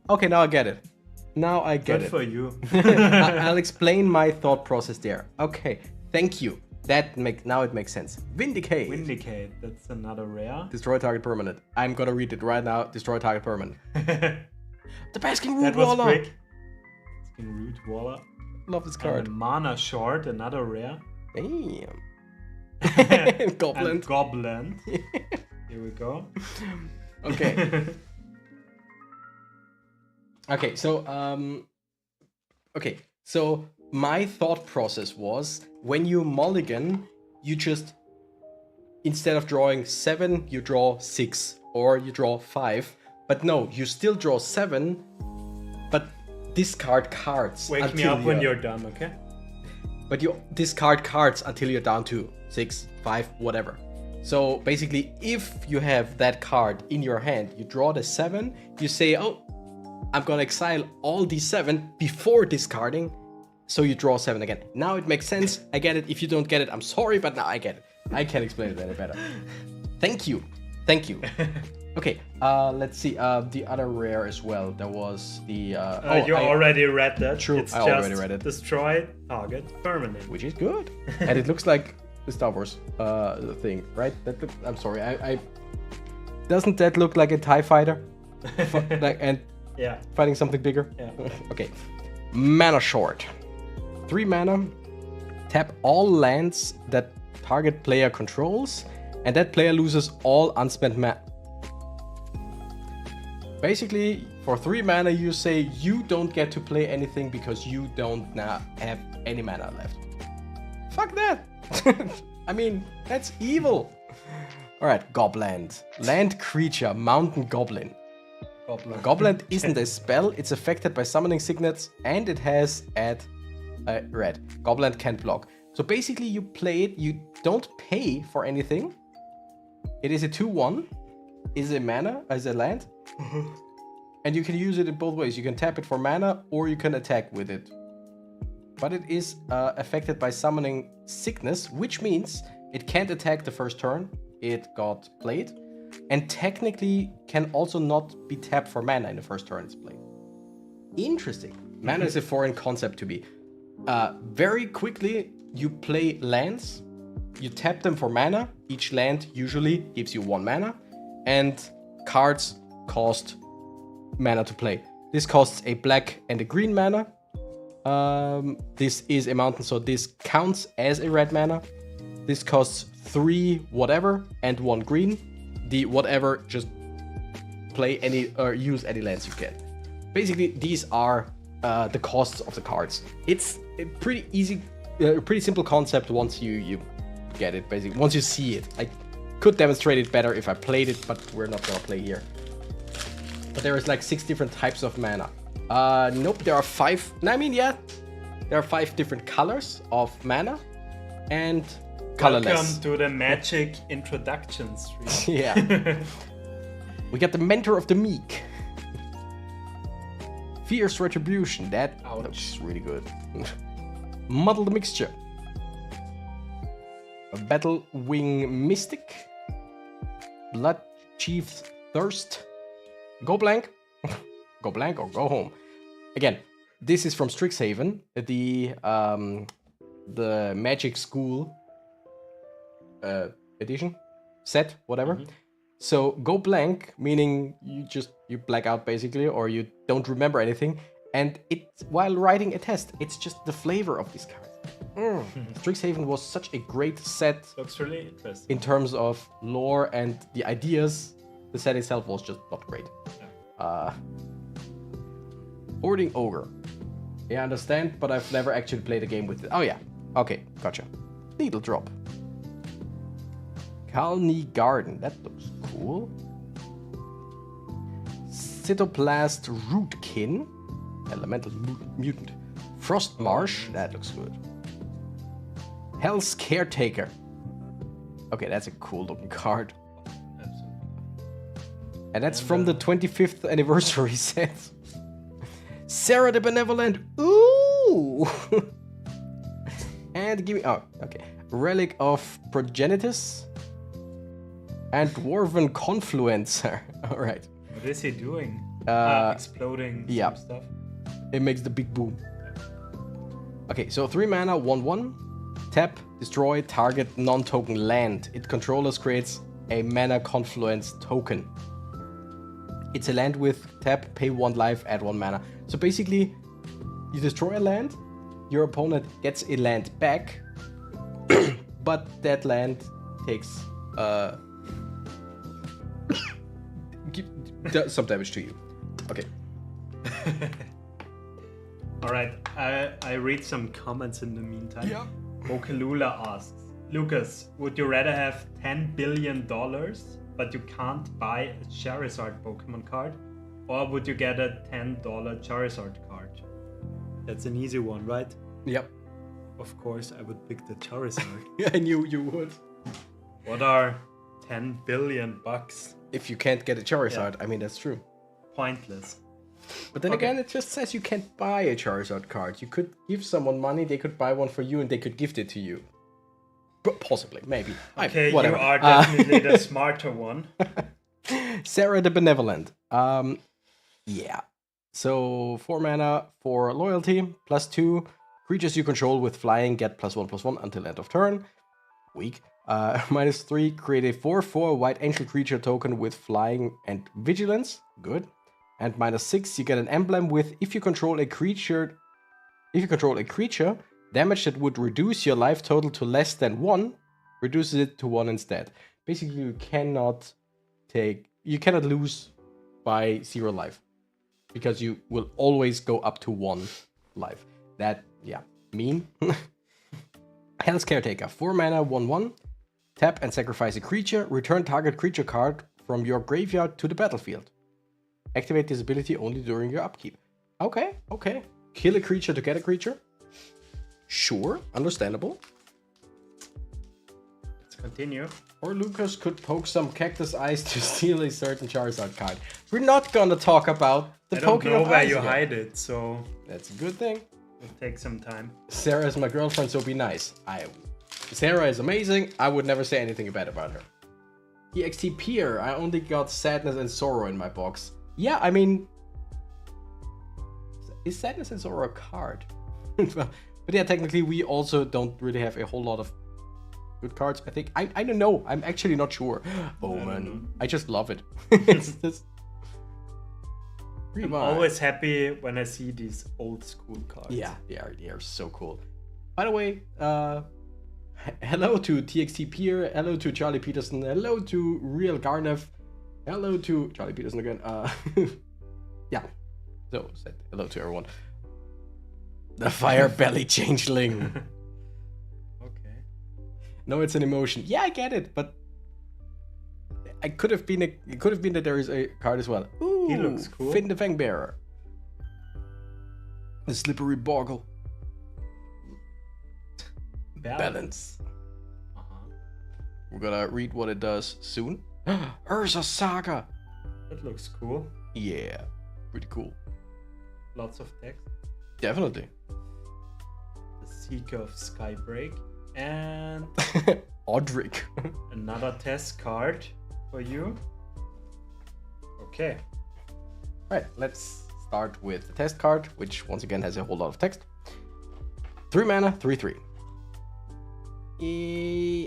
Okay, now I get it. Now I get it. Good for you. I'll explain my thought process there. Okay, thank you. Now it makes sense. Vindicate. Vindicate, that's another rare. Destroy target permanent. I'm gonna read it right now. Destroy target permanent. The Basking Root That was Waller. quick. Basking Root Waller. Love this card. And Mana Short, another rare. Damn. Goblin. And Goblin. Here we go. Okay. Okay, so my thought process was, when you mulligan, you just, instead of drawing 7, you draw 6, or you draw 5. But no, you still draw 7, but discard cards. Wake me up when you're done, okay? But you discard cards until you're down to 6, 5, whatever. So basically, if you have that card in your hand, you draw the 7, you say, oh, I'm gonna exile all these 7 before discarding, so you draw 7 again. Now it makes sense, I get it. If you don't get it, I'm sorry, but now I get it. I can't explain it any better. Thank you. Thank you. Okay, let's see, the other rare as well. There was the... you already read that. True, it's I just already read it. Destroy target permanent. Which is good. And it looks like the Star Wars thing, right? I'm sorry, I doesn't that look like a TIE fighter? And yeah, fighting something bigger? Yeah. Okay. Mana short. 3 mana. Tap all lands that target player controls, and that player loses all unspent mana. Basically, for 3 mana, you say you don't get to play anything because you don't now have any mana left. Fuck that! I mean, that's evil. Alright, Gobland. Land creature, mountain goblin. Gobland isn't a spell, it's affected by summoning signets, and it has add red. Gobland can't block. So basically you play it, you don't pay for anything. It is a 2/1, is a mana, as a land. And you can use it in both ways. You can tap it for mana, or you can attack with it. But it is affected by summoning sickness, which means it can't attack the first turn. It got played. And technically can also not be tapped for mana in the first turn it's played. Interesting. Mana is a foreign concept to me. Very quickly, you play lands. You tap them for mana. Each land usually gives you 1 mana. And cards cost mana to play. This costs a black and a green mana. This is a mountain, so this counts as a red mana. This costs 3 whatever and 1 green. The whatever, just play any or use any lands you get. Basically, these are the costs of the cards. It's a pretty easy, pretty simple concept once you get it. Basically, once you see it. I could demonstrate it better if I played it, but we're not gonna play here. But there is like 6 different types of mana. Nope, there are 5. I mean, yeah, there are 5 different colors of mana and colorless. Welcome to the magic introduction stream. Yeah. We got the Mentor of the Meek. Fierce Retribution. That looks really good. Muddled Mixture. A Battle Wing Mystic. Blood Chief's Thirst. Go blank. Go blank or go home. Again, this is from Strixhaven, the Magic School edition, set, whatever. Mm-hmm. So go blank, meaning you black out basically, or you don't remember anything. And while writing a test, it's just the flavor of these cards. Strixhaven was such a great set. Looks really interesting. In terms of lore and the ideas, the set itself was just not great. Yeah. Hoarding Ogre. Yeah, I understand, but I've never actually played a game with it. Oh yeah, okay, gotcha. Needle Drop. Kalni Garden, that looks cool. Cytoplast Rootkin. Elemental Mutant. Frost Marsh, that looks good. Hell's Caretaker. Okay, that's a cool looking card. Absolutely. And that's from the 25th anniversary set. Sarah the Benevolent. Ooh! And give me... Oh, okay. Relic of Progenitus. And Dwarven Confluencer. Alright. What is he doing? Exploding some stuff. It makes the big boom. Okay, so 3 mana, 1/1. Tap, destroy target non-token land. Its controllers creates a mana confluence token. It's a land with tap, pay 1 life, add 1 mana. So basically, you destroy a land, your opponent gets a land back, but that land takes some damage to you. Okay. Alright, I read some comments in the meantime. Yeah. Mokalula asks, Lucas, would you rather have $10 billion, but you can't buy a Charizard Pokemon card? Or would you get a $10 Charizard card? That's an easy one, right? Yep. Of course, I would pick the Charizard. I knew you would. What are 10 billion bucks. If you can't get a Charizard, I mean, that's true. Pointless. But then again, it just says you can't buy a Charizard card. You could give someone money, they could buy one for you, and they could gift it to you. But possibly, maybe. Okay, whatever. you are definitely the smarter one. Sarah the Benevolent. Yeah. So 4 mana for loyalty, +2. Creatures you control with flying get +1/+1 until end of turn. Weak. -3, create a 4/4 white angel creature token with flying and vigilance. Good. And -6, you get an emblem with if you control a creature, damage that would reduce your life total to less than 1, reduces it to 1 instead. Basically, you cannot lose by 0 life. Because you will always go up to 1 life. That, yeah, mean. Hell's Caretaker, 4 mana, 1/1. Tap and sacrifice a creature. Return target creature card from your graveyard to the battlefield. Activate this ability only during your upkeep. Okay. Kill a creature to get a creature. Sure, understandable. Let's continue. Or Lucas could poke some Cactus Eyes to steal a certain Charizard card. We're not gonna talk about the poking of eyes. I don't know where you hide it, so... That's a good thing. It'll take some time. Sarah is my girlfriend, so be nice. Sarah is amazing. I would never say anything bad about her. TXT Peer. I only got Sadness and Sorrow in my box. Yeah, I mean... Is Sadness and Sorrow a card? But yeah, technically we also don't really have a whole lot of good cards, I think. I don't know. I'm actually not sure. Omen. I just love it. It's just... I'm always happy when I see these old school cards. Yeah, they are so cool. By the way, hello to TXT Peer, hello to Charlie Peterson, hello to Real Garnev, hello to Charlie Peterson again. Yeah, so said hello to everyone. The Fire Belly Changeling. Okay. No, it's an emotion. Yeah, I get it, but it could have been that there is a card as well. Ooh, he looks cool. Finn the Fangbearer. The Slippery Boggle. Balance. We're gonna read what it does soon. Urza Saga. That looks cool. Yeah, pretty cool. Lots of text. Definitely. The Seeker of Skybreak and Odric. Another test card for you. Okay. Right, let's start with the test card, which once again has a whole lot of text. 3 mana, 3/3.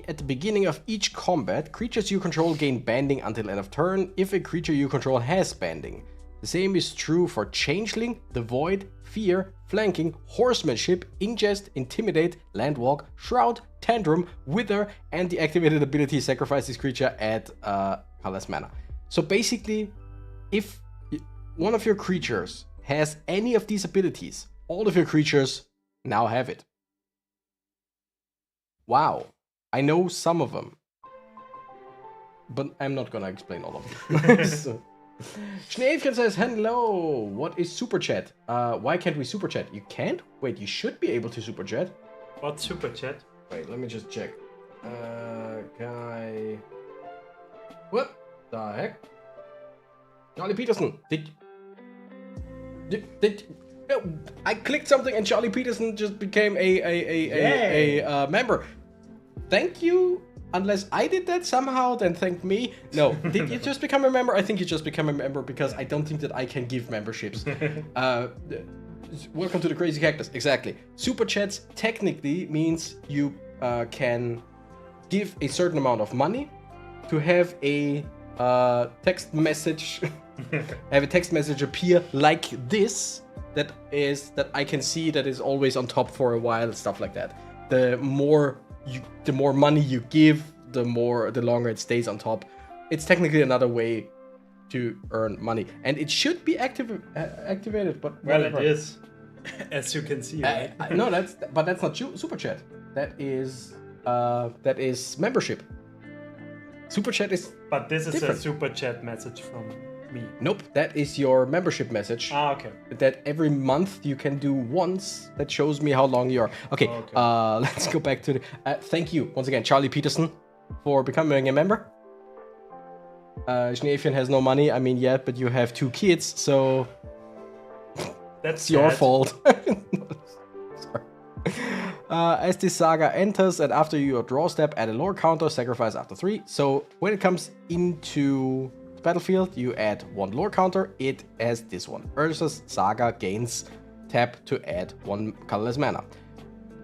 At the beginning of each combat, creatures you control gain banding until end of turn if a creature you control has banding. The same is true for Changeling, the Void, Fear, Flanking, Horsemanship, Ingest, Intimidate, Landwalk, Shroud, Tantrum, Wither, and the activated ability Sacrifice this creature at colorless mana. So basically, if one of your creatures has any of these abilities, all of your creatures now have it. Wow, I know some of them, but I'm not gonna explain all of them. So. Schneefchen says, hello, what is Super Chat? Why can't we Super Chat? You can't? Wait, you should be able to Super Chat. What Super Chat? Wait, let me just check. Guy... What the heck? Charlie Peterson, did I clicked something and Charlie Peterson just became a member. Thank you. Unless I did that somehow, then thank me. No, did you just become a member? I think you just become a member because I don't think that I can give memberships. Welcome to the Crazy Cactus. Exactly. Super Chats technically means you can give a certain amount of money to have a text message appear like this, that I can see, that is always on top for a while, stuff like that. The more money you give, the longer it stays on top. It's technically another way to earn money, and it should be activated. But well, it is, as you can see. Right? No, that's not Super Chat. That is membership. Super Chat is. But this is different. A Super Chat message from me. Nope, that is your membership message. Ah, okay. That every month you can do once. That shows me how long you are. Okay, okay. Let's go back to the... thank you, once again, Charlie Peterson, for becoming a member. Schneefian has no money. I mean, yeah, but you have 2 kids, so That's your sad. fault. Sorry. As this saga enters, and after your draw step, add a lore counter, sacrifice after 3. So when it comes into the battlefield, you add 1 lore counter. It has this one. Urza's Saga gains tap to add 1 colorless mana.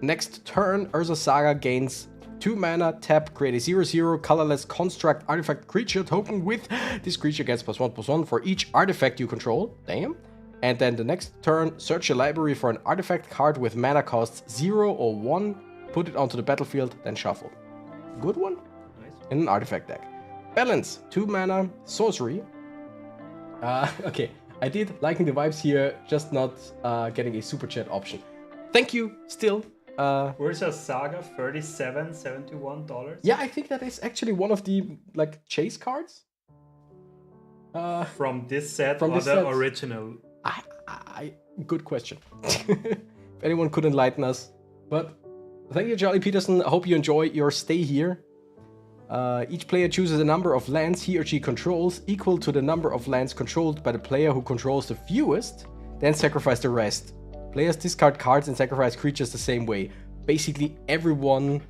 Next turn, Urza's Saga gains 2 mana, tap, create a 0/0 colorless construct artifact creature token with this creature gets +1/+1 for each artifact you control. Damn. And then the next turn, search your library for an artifact card with mana costs 0 or 1, put it onto the battlefield, then shuffle. Good one. Nice. In an artifact deck. Balance, 2 mana, sorcery. Okay, I did liking the vibes here, just not getting a super chat option. Thank you, still. Urza's Saga, $37.71. Yeah, I think that is actually one of the like chase cards. From this set from or this the set. original? Good question. If anyone could enlighten us. But thank you, Charlie Peterson. I hope you enjoy your stay here. Each player chooses a number of lands he or she controls equal to the number of lands controlled by the player who controls the fewest, then sacrifice the rest. Players discard cards and sacrifice creatures the same way. Basically, everyone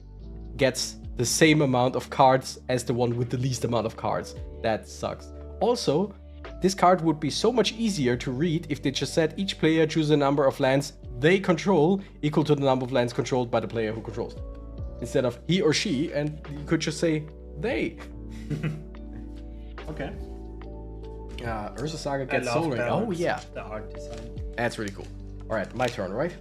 gets the same amount of cards as the one with the least amount of cards. That sucks. Also, this card would be so much easier to read if they just said each player chooses a number of lands they control equal to the number of lands controlled by the player who controls them. Instead of he or she, and you could just say they. Okay. Urza Saga gets Soul Ring. Oh yeah. The art design. That's really cool. Alright, my turn, right?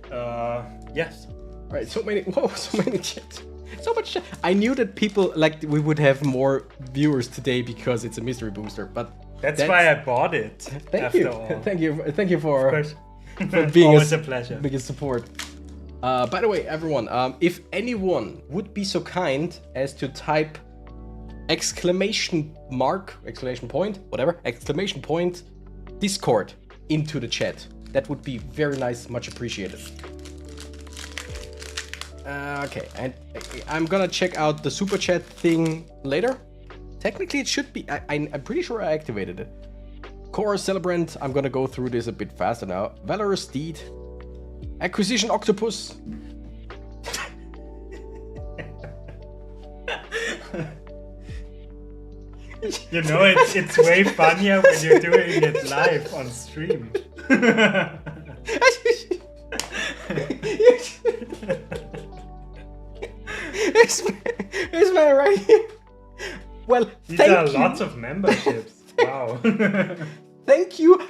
Yes. Alright, so many chats. So much chat. I knew that people, like, we would have more viewers today because it's a mystery booster, but That's why I bought it. Thank you. All. Thank you for For being always a pleasure. biggest support. By the way, everyone, if anyone would be so kind as to type exclamation point, whatever, exclamation point, Discord into the chat. That would be very nice, much appreciated. Okay, and I'm gonna check out the super chat thing later. Technically, it should be. I'm pretty sure I activated it. Core Celebrant. I'm gonna go through this a bit faster now. Valorous Steed. Acquisition Octopus. You know, it's way funnier when you're doing it live on stream. Is my right here? Well, These thank are you. lots of memberships. Wow. Thank you,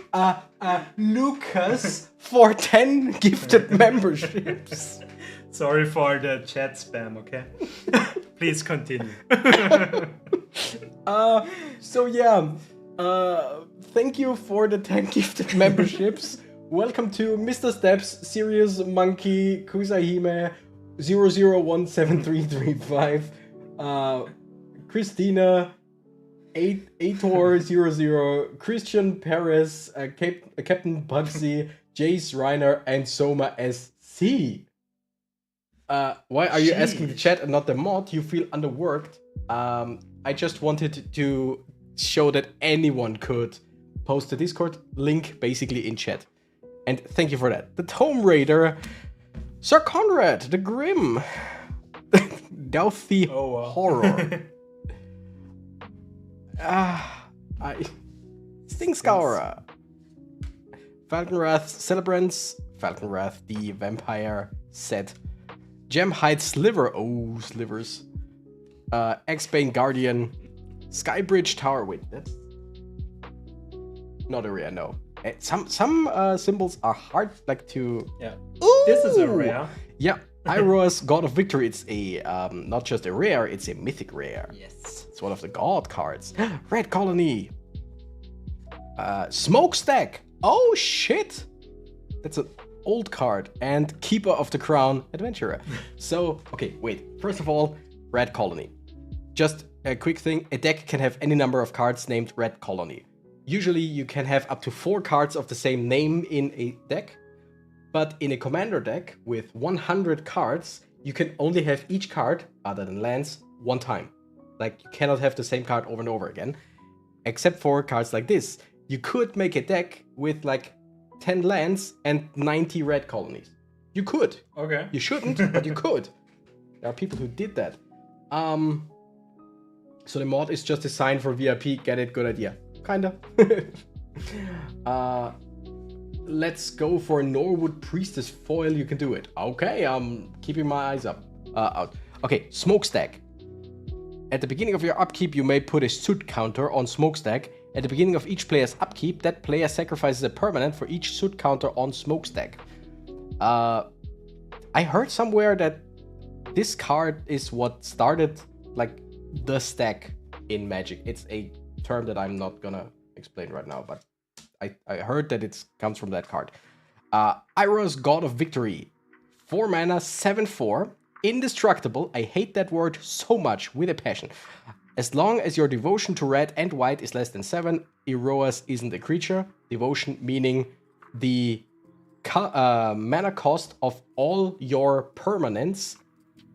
Lucas, for 10 gifted memberships. Sorry for the chat spam, okay? Please continue. So yeah, thank you for the 10 gifted memberships. Welcome to Mr. Steps, Sirius Monkey, Kusahime, 0017335, Christina, 8or00, Christian Perez, Captain Bugsy, Jace Reiner, and Soma SC. Why are you asking the chat and not the mod? You feel underworked. I just wanted to show that anyone could post the Discord link basically in chat. And thank you for that. The Tome Raider, Sir Conrad, the Grim, Douthy Horror. Sting Scourer, Falconwrath Celebrants, Falconwrath the Vampire set, Gemhide Sliver, oh slivers, X-Bane Guardian, Skybridge Tower, wait, that's not a rare, no. Some symbols are hard like to... Yeah. Ooh! This is a rare. Yeah, Iroa's God of Victory, it's a, not just a rare, it's a mythic rare. Yes. It's one of the god cards. Red Colony. Smokestack. Oh shit. That's an old card. And Keeper of the Crown Adventurer. So, okay, wait. First of all, Red Colony. Just a quick thing. A deck can have any number of cards named Red Colony. Usually you can have up to 4 cards of the same name in a deck. But in a commander deck with 100 cards, you can only have each card, other than lands, one time. Like, you cannot have the same card over and over again. except for cards like this. You could make a deck with like 10 lands and 90 red colonies. You could. Okay. You shouldn't, but you could. There are people who did that. So the mod is just designed for VIP. Get it? Good idea. Kinda. Let's go for Norwood Priestess foil. You can do it. Okay, I'm keeping my eyes up. Out. Okay, Smokestack. At the beginning of your upkeep, you may put a suit counter on Smokestack. At the beginning of each player's upkeep, that player sacrifices a permanent for each suit counter on Smokestack. I heard somewhere that this card is what started like the stack in Magic. It's a term that I'm not gonna explain right now, but I heard that it comes from that card. Iroh's God of Victory. 4 mana, 7/4. Indestructible. I hate that word so much with a passion. As long as your devotion to red and white is less than 7, Iroh's isn't a creature. Devotion meaning the mana cost of all your permanents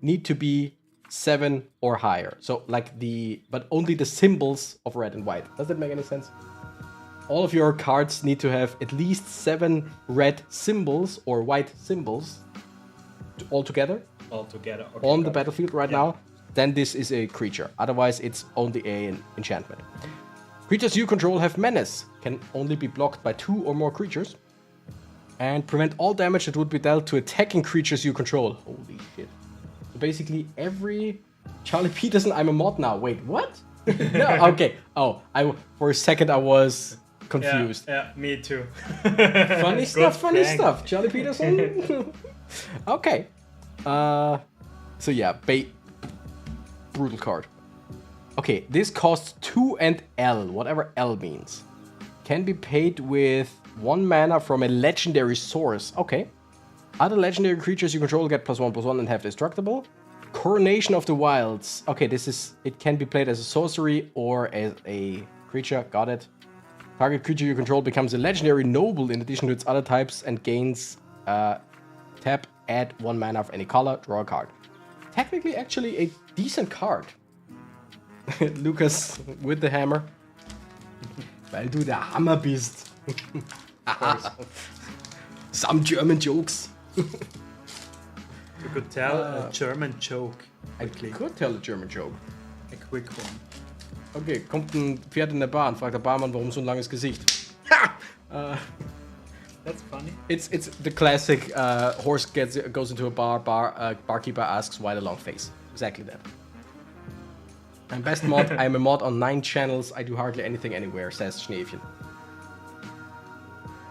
need to be 7 or higher. So like but only the symbols of red and white. Does that make any sense? All of your cards need to have at least 7 red symbols or white symbols altogether. Okay, on the battlefield right now. Then this is a creature. Otherwise, it's only an enchantment. Creatures you control have menace. Can only be blocked by 2 or more creatures. And prevent all damage that would be dealt to attacking creatures you control. Holy shit. So basically every... Charlie Peterson, I'm a mod now. Wait, what? No, okay. Oh, for a second I was confused. Yeah, me too. Funny stuff. Charlie Peterson. Okay. So yeah, brutal card. Okay, this costs 2 and L, whatever L means. Can be paid with 1 mana from a legendary source. Okay. Other legendary creatures you control get +1/+1 and have destructible. Coronation of the Wilds. Okay, it can be played as a sorcery or as a creature. Got it. Target creature you control becomes a legendary noble in addition to its other types and gains tap, add 1 mana of any color, draw a card. Technically, actually a decent card. Lucas with the hammer. Weil du der Hammer bist. Some German jokes. You could tell a German joke. Quickly. I could tell a German joke. A quick one. Okay, kommt ein Pferd in der Bahn, fragt der Barmann, warum so ein langes Gesicht. That's funny. It's the classic horse goes into a barkeeper asks why the long face. Exactly that. I'm best mod. I'm a mod on 9 channels. I do hardly anything anywhere, says Schneefchen.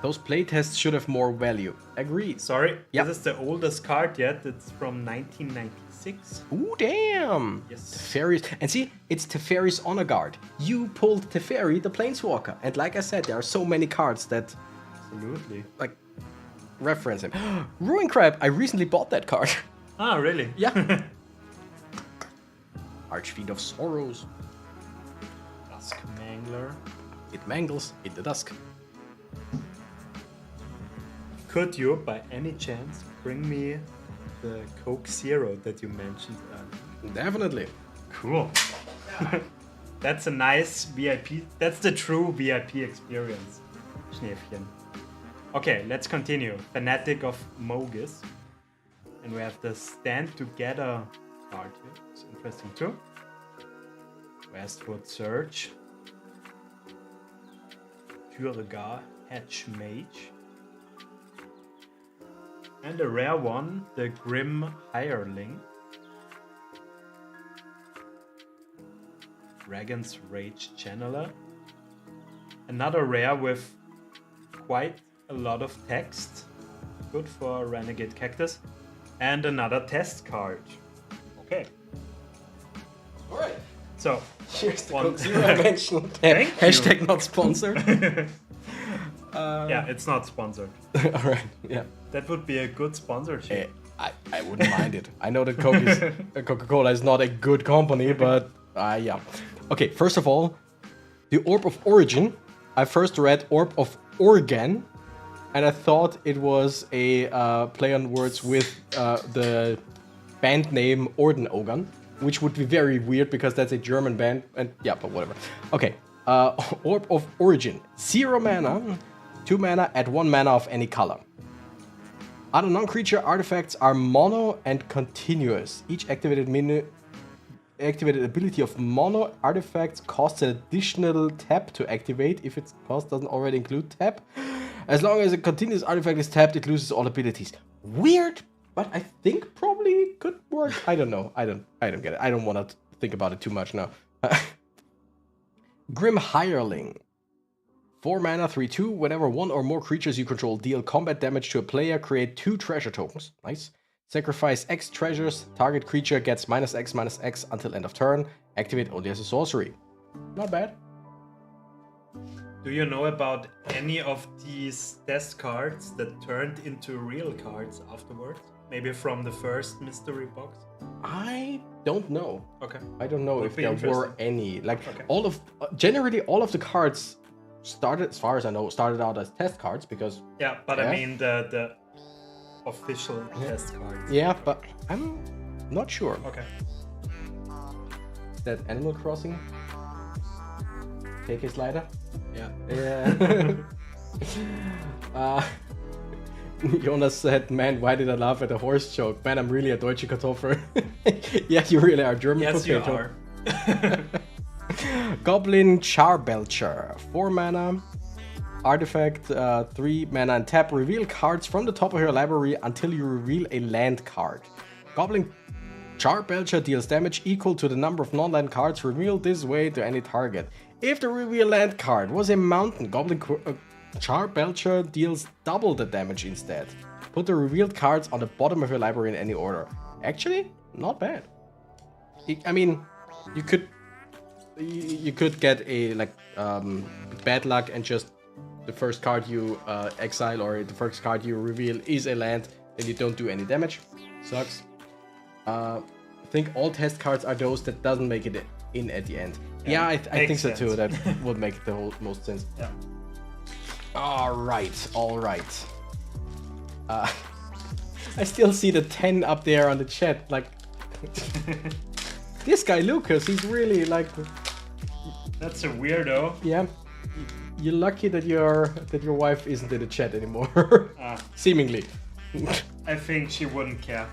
Those playtests should have more value. Agreed. Sorry, yep. This is the oldest card yet. It's from 1996. Ooh, damn. Yes. Teferi's. And see, it's Teferi's Honor Guard. You pulled Teferi, the Planeswalker. And like I said, there are so many cards that... Absolutely. Like, reference him. Ruin Crab, I recently bought that card. Ah, really? Yeah. Archfiend of Sorrows. Dusk Mangler. It mangles in the dusk. Could you, by any chance, bring me the Coke Zero that you mentioned earlier? Definitely. Cool. That's a nice VIP. That's the true VIP experience. Schneefchen. Okay, let's continue. Fanatic of Mogis. And we have the Stand Together card here. It's interesting too. Westwood Surge. Thurigar Hedge Mage. And a rare one, the Grim Hireling. Dragon's Rage Channeler. Another rare with quite a lot of text. Good for Renegade Cactus. And another test card. Okay. Alright. So, cheers to one. Coke Zero I mentioned. Hashtag not sponsored. Yeah, it's not sponsored. Alright, yeah. That would be a good sponsorship. I wouldn't mind it. I know that Coca-Cola is not a good company, but yeah. Okay, first of all, the Orb of Origin. I first read Orb of Organ, and I thought it was a play on words with the band name Orden Ogan, which would be very weird because that's a German band, and yeah, but whatever. Okay, Orb of Origin. 0 mana, 2 mana, add 1 mana of any color. Other non-creature artifacts are mono and continuous. Each activated ability of mono artifacts costs an additional tap to activate if its cost doesn't already include tap. As long as a continuous artifact is tapped, it loses all abilities. Weird, but I think probably could work. I don't know. I don't get it. I don't want to think about it too much now. Grim Hireling. 4 mana, 3/2. Whenever one or more creatures you control deal combat damage to a player, create 2 treasure tokens. Nice. Sacrifice X treasures. Target creature gets -X/-X until end of turn. Activate only as a sorcery. Not bad. Do you know about any of these test cards that turned into real cards afterwards? Maybe from the first mystery box? I don't know. Okay. I don't know if there were any. Like Okay. Generally all of the cards started, as far as I know, started out as test cards because. Yeah, but I mean the official test cards. Yeah, but I'm not sure. Okay. Is that Animal Crossing? Take a slider. Yeah. Jonas said, "Man, why did I laugh at a horse joke? Man, I'm really a Deutsche Kartoffel." Yeah, you really are German Yes, potato. you are. Goblin Charbelcher, 4 mana, artifact, 3 mana and tap. Reveal cards from the top of your library until you reveal a land card. Goblin Charbelcher deals damage equal to the number of non-land cards revealed this way to any target. If the reveal land card was a mountain, Goblin Charbelcher deals double the damage instead. Put the revealed cards on the bottom of your library in any order. Actually, not bad. I mean, you could get a bad luck and just the first card you exile or the first card you reveal is a land, then you don't do any damage. Sucks. I think all test cards are those that doesn't make it in at the end. Yeah, I think so too. That would make the most sense. Yeah. All right. I still see the 10 up there on the chat. Like this guy Lucas, he's really like. That's a weirdo. Yeah. You're lucky that your wife isn't in the chat anymore. Seemingly. I think she wouldn't care.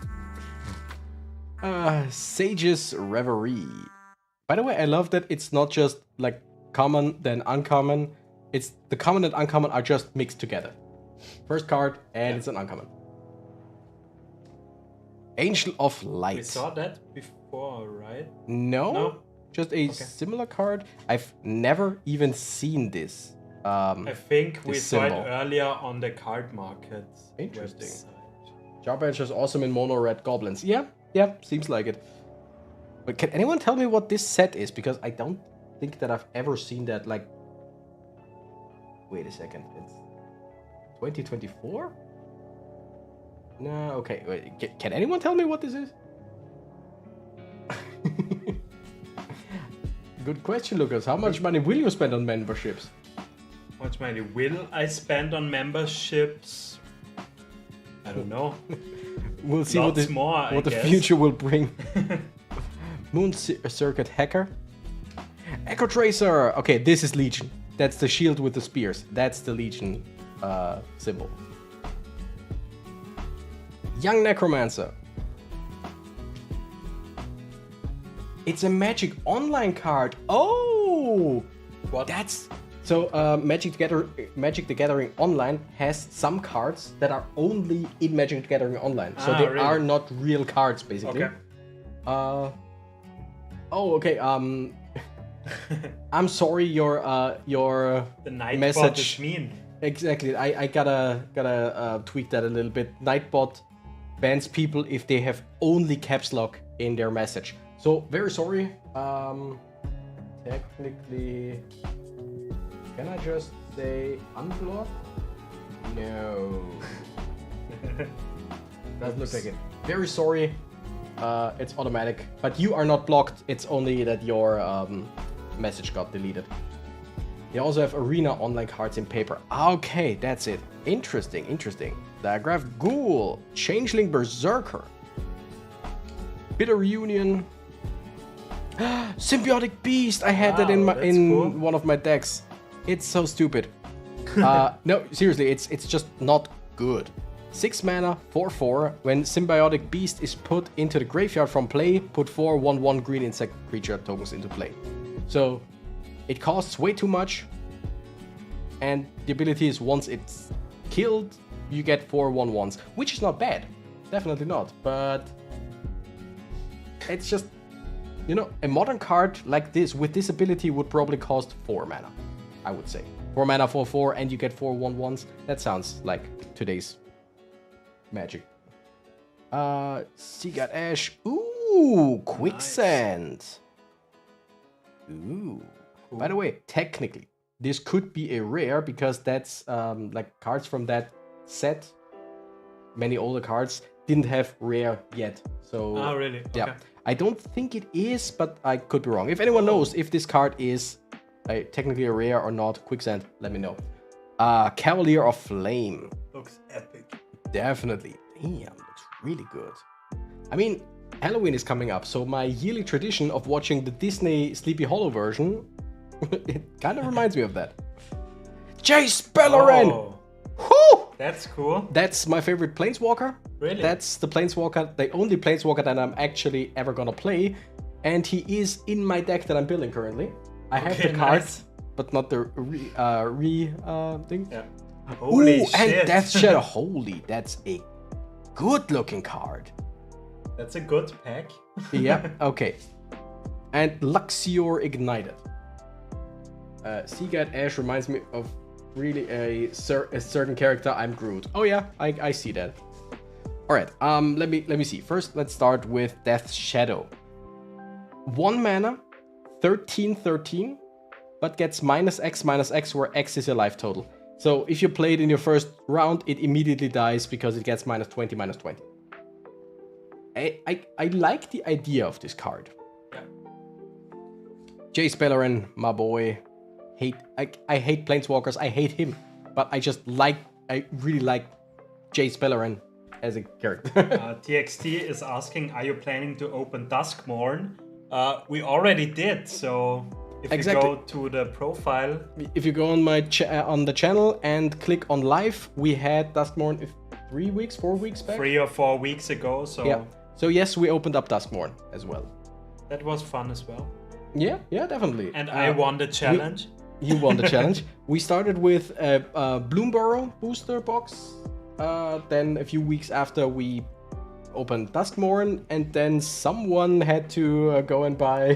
Sage's Reverie. By the way, I love that it's not just like common then uncommon. It's the common and uncommon are just mixed together. First card and it's an uncommon. Angel of Light. We saw that before, right? No? Just a similar card. I've never even seen this. I think we saw symbol. it earlier on the card market. Interesting. Website. Charbelcher is awesome in mono red goblins. Yeah, seems like it. But can anyone tell me what this set is? Because I don't think that I've ever seen that. Like, wait a second. It's 2024? No, okay. Wait, can anyone tell me what this is? Good question, Lucas. How much money will you spend on memberships? How much money will I spend on memberships? I don't know. We'll see Lots what more, the guess. future will bring. Moon Circuit Hacker. Echo Tracer. Okay, this is Legion. That's the shield with the spears. That's the Legion symbol. Young Necromancer. It's a Magic Online card. Oh! What? That's... So, Magic the Gathering Online has some cards that are only in Magic the Gathering Online. So they really? are not real cards, basically. Okay. Oh, okay. I'm sorry, your The Nightbot message. is mean. Exactly. I gotta tweak that a little bit. Nightbot bans people if they have only caps lock in their message. So very sorry. Technically, can I just say unblock? No. Doesn't look like it. Very sorry. It's automatic, but you are not blocked. It's only that your message got deleted. They also have Arena Online cards in paper. Okay, that's it. Interesting. Diagraph Ghoul, Changeling Berserker, Bitter Reunion, Symbiotic Beast! I had that in one of my decks. It's so stupid. No, seriously, it's just not good. 6 mana, 4/4. When Symbiotic Beast is put into the graveyard from play, put 4 1/1 green insect creature tokens into play. So it costs way too much. And the ability is once it's killed, you get 4 1/1s, which is not bad. Definitely not. But it's just, you know, a modern card like this with this ability would probably cost 4 mana, I would say. 4 mana, 4/4, and you get 4 1/1s. That sounds like today's Magic. Seagate Ash. Ooh, Quicksand. Nice. Ooh. Cool. By the way, technically, this could be a rare because that's like cards from that set. Many older cards didn't have rare yet. So. Oh, really? Yeah. Okay. I don't think it is, but I could be wrong. If anyone knows if this card is technically a rare or not, Quicksand, let me know. Cavalier of Flame. Looks epic. Definitely. Damn, looks really good. I mean, Halloween is coming up, so my yearly tradition of watching the Disney Sleepy Hollow version, it kind of reminds me of that. Jace Beleren! Oh, whoo! That's cool. That's my favorite Planeswalker. Really? That's the Planeswalker, the only Planeswalker that I'm actually ever gonna play. And he is in my deck that I'm building currently. I have the cards, but not the thing. Yeah. Holy shit. And Death Shadow. Holy, that's a good looking card. That's a good pack. Yeah, okay. And Luxior Ignited. Seagate Ash reminds me of really a certain character. I'm Groot. Oh yeah, I see that. Alright, let me see. First, let's start with Death Shadow. 1 mana, 13/13, but gets -X where X is your life total. So if you play it in your first round, it immediately dies because it gets -20/20. I like the idea of this card. Yeah. Jace Beleren, my boy. I hate Planeswalkers. I hate him, but I really like Jace Beleren as a character. TXT is asking, are you planning to open Duskmourn? We already did, so if you go to the profile. If you go on my on the channel and click on live, we had Duskmourn 4 weeks back? 3 or 4 weeks ago, so... Yeah. So yes, we opened up Duskmourn as well. That was fun as well. Yeah, definitely. And I won the challenge. You won the challenge. We started with a Bloomborough booster box. Then a few weeks after we opened Duskmourn, and then someone had to go and buy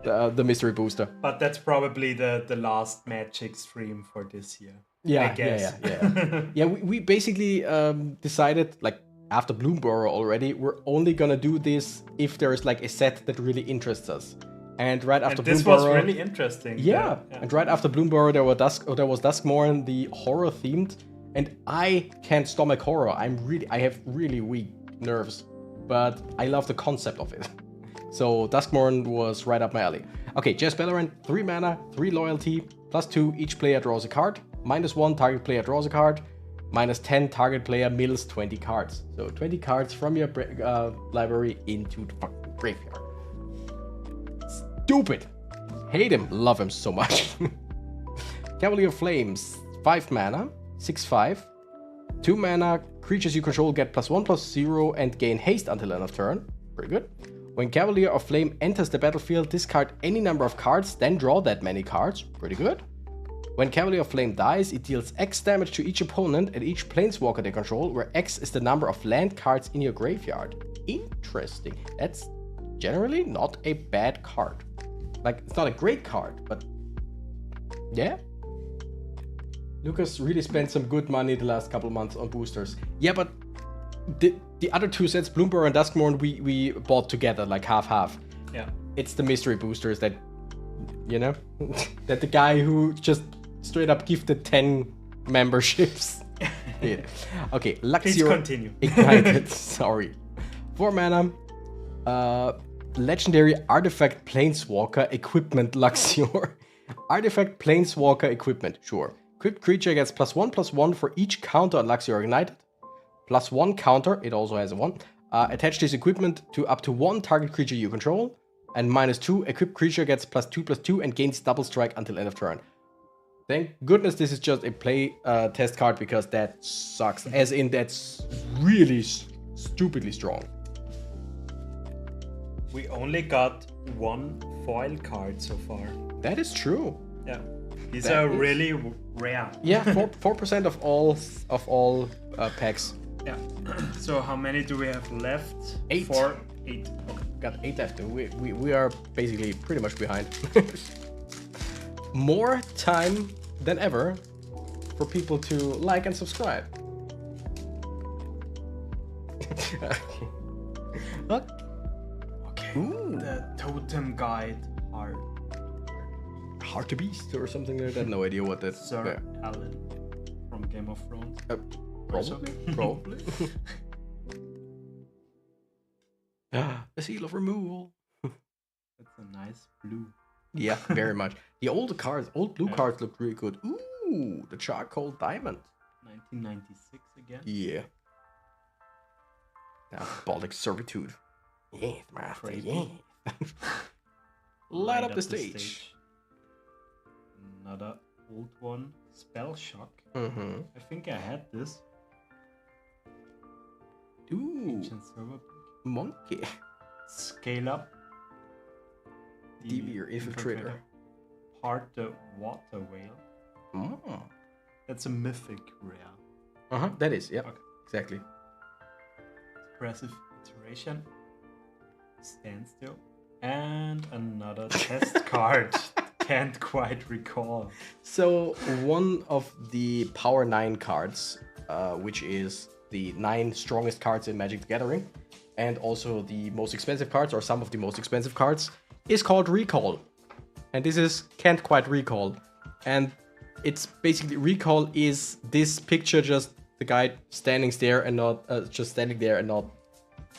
the mystery booster. But that's probably the last Magic stream for this year. Yeah, I guess. Yeah. We basically decided, like, after Bloomborough already, we're only gonna do this if there's like a set that really interests us. And right after this Bloomborough, was really interesting. Yeah. And right after Bloomborough, there was Duskmourn, the horror themed, and I can't stomach horror. I have really weak nerves, but I love the concept of it. So Duskmourn was right up my alley. Okay, Jace Beleren, 3 mana, 3 loyalty, +2, each player draws a card, -1, target player draws a card, -10, target player mills 20 cards. So 20 cards from your library into the fucking graveyard. Stupid. Hate him, love him so much. Cavalier of Flames, 5 mana, 6/5. 2 mana, creatures you control get +1/+0 and gain haste until end of turn. Pretty good. When Cavalier of Flame enters the battlefield, discard any number of cards, then draw that many cards. Pretty good. When Cavalier of Flame dies, it deals X damage to each opponent and each planeswalker they control, where X is the number of land cards in your graveyard. Interesting. That's generally not a bad card. Like, it's not a great card, but yeah. Lucas really spent some good money the last couple of months on boosters. Yeah, but the other 2 sets, Bloomborough and Duskmourn, we bought together, like half-half. Yeah. It's the mystery boosters that, you know, that the guy who just straight up gifted 10 memberships. Yeah. Okay, Luxior. Please continue. Ignited. Sorry. 4 mana. Legendary Artifact Planeswalker Equipment Luxior. Artifact Planeswalker Equipment, sure. Equipped creature gets +1/+1 for each counter on Luxior Ignited. +1 counter, it also has a 1. Attach this equipment to up to 1 target creature you control. And -2, equipped creature gets +2/+2 and gains double strike until end of turn. Thank goodness this is just a play test card, because that sucks. As in, that's really stupidly strong. We only got 1 foil card so far. That is true. Yeah, these are really rare. Yeah, 4% of all packs. Yeah. So how many do we have left? 8. 4, 8. Okay. Got 8 left. We are basically pretty much behind. More time than ever for people to like and subscribe. Okay. Ooh. The totem guide art. Hard to beast or something like that. No idea what that. Sir Alan from Game of Thrones. Probably. The seal of removal. That's a nice blue. Yeah, very much. The old blue cards look really good. Ooh, the charcoal diamond. 1996 again. Yeah. Now, Baltic servitude. Yeah, master. Yeah. Light up the stage. Another old one. Spell shock. Mm-hmm. I think I had this. Ooh. Ancient silver. Monkey. Scale up. Devier infiltrator. Part the water whale. Oh. That's a mythic rare. That is, yeah. Okay. Exactly. Expressive iteration. Standstill. And another test card. Can't quite recall. So one of the Power 9 cards, which is the 9 strongest cards in Magic the Gathering, and also the most expensive cards, or some of the most expensive cards, is called Recall. And this is Can't Quite Recall. And it's basically, Recall is this picture, just the guy standing there and not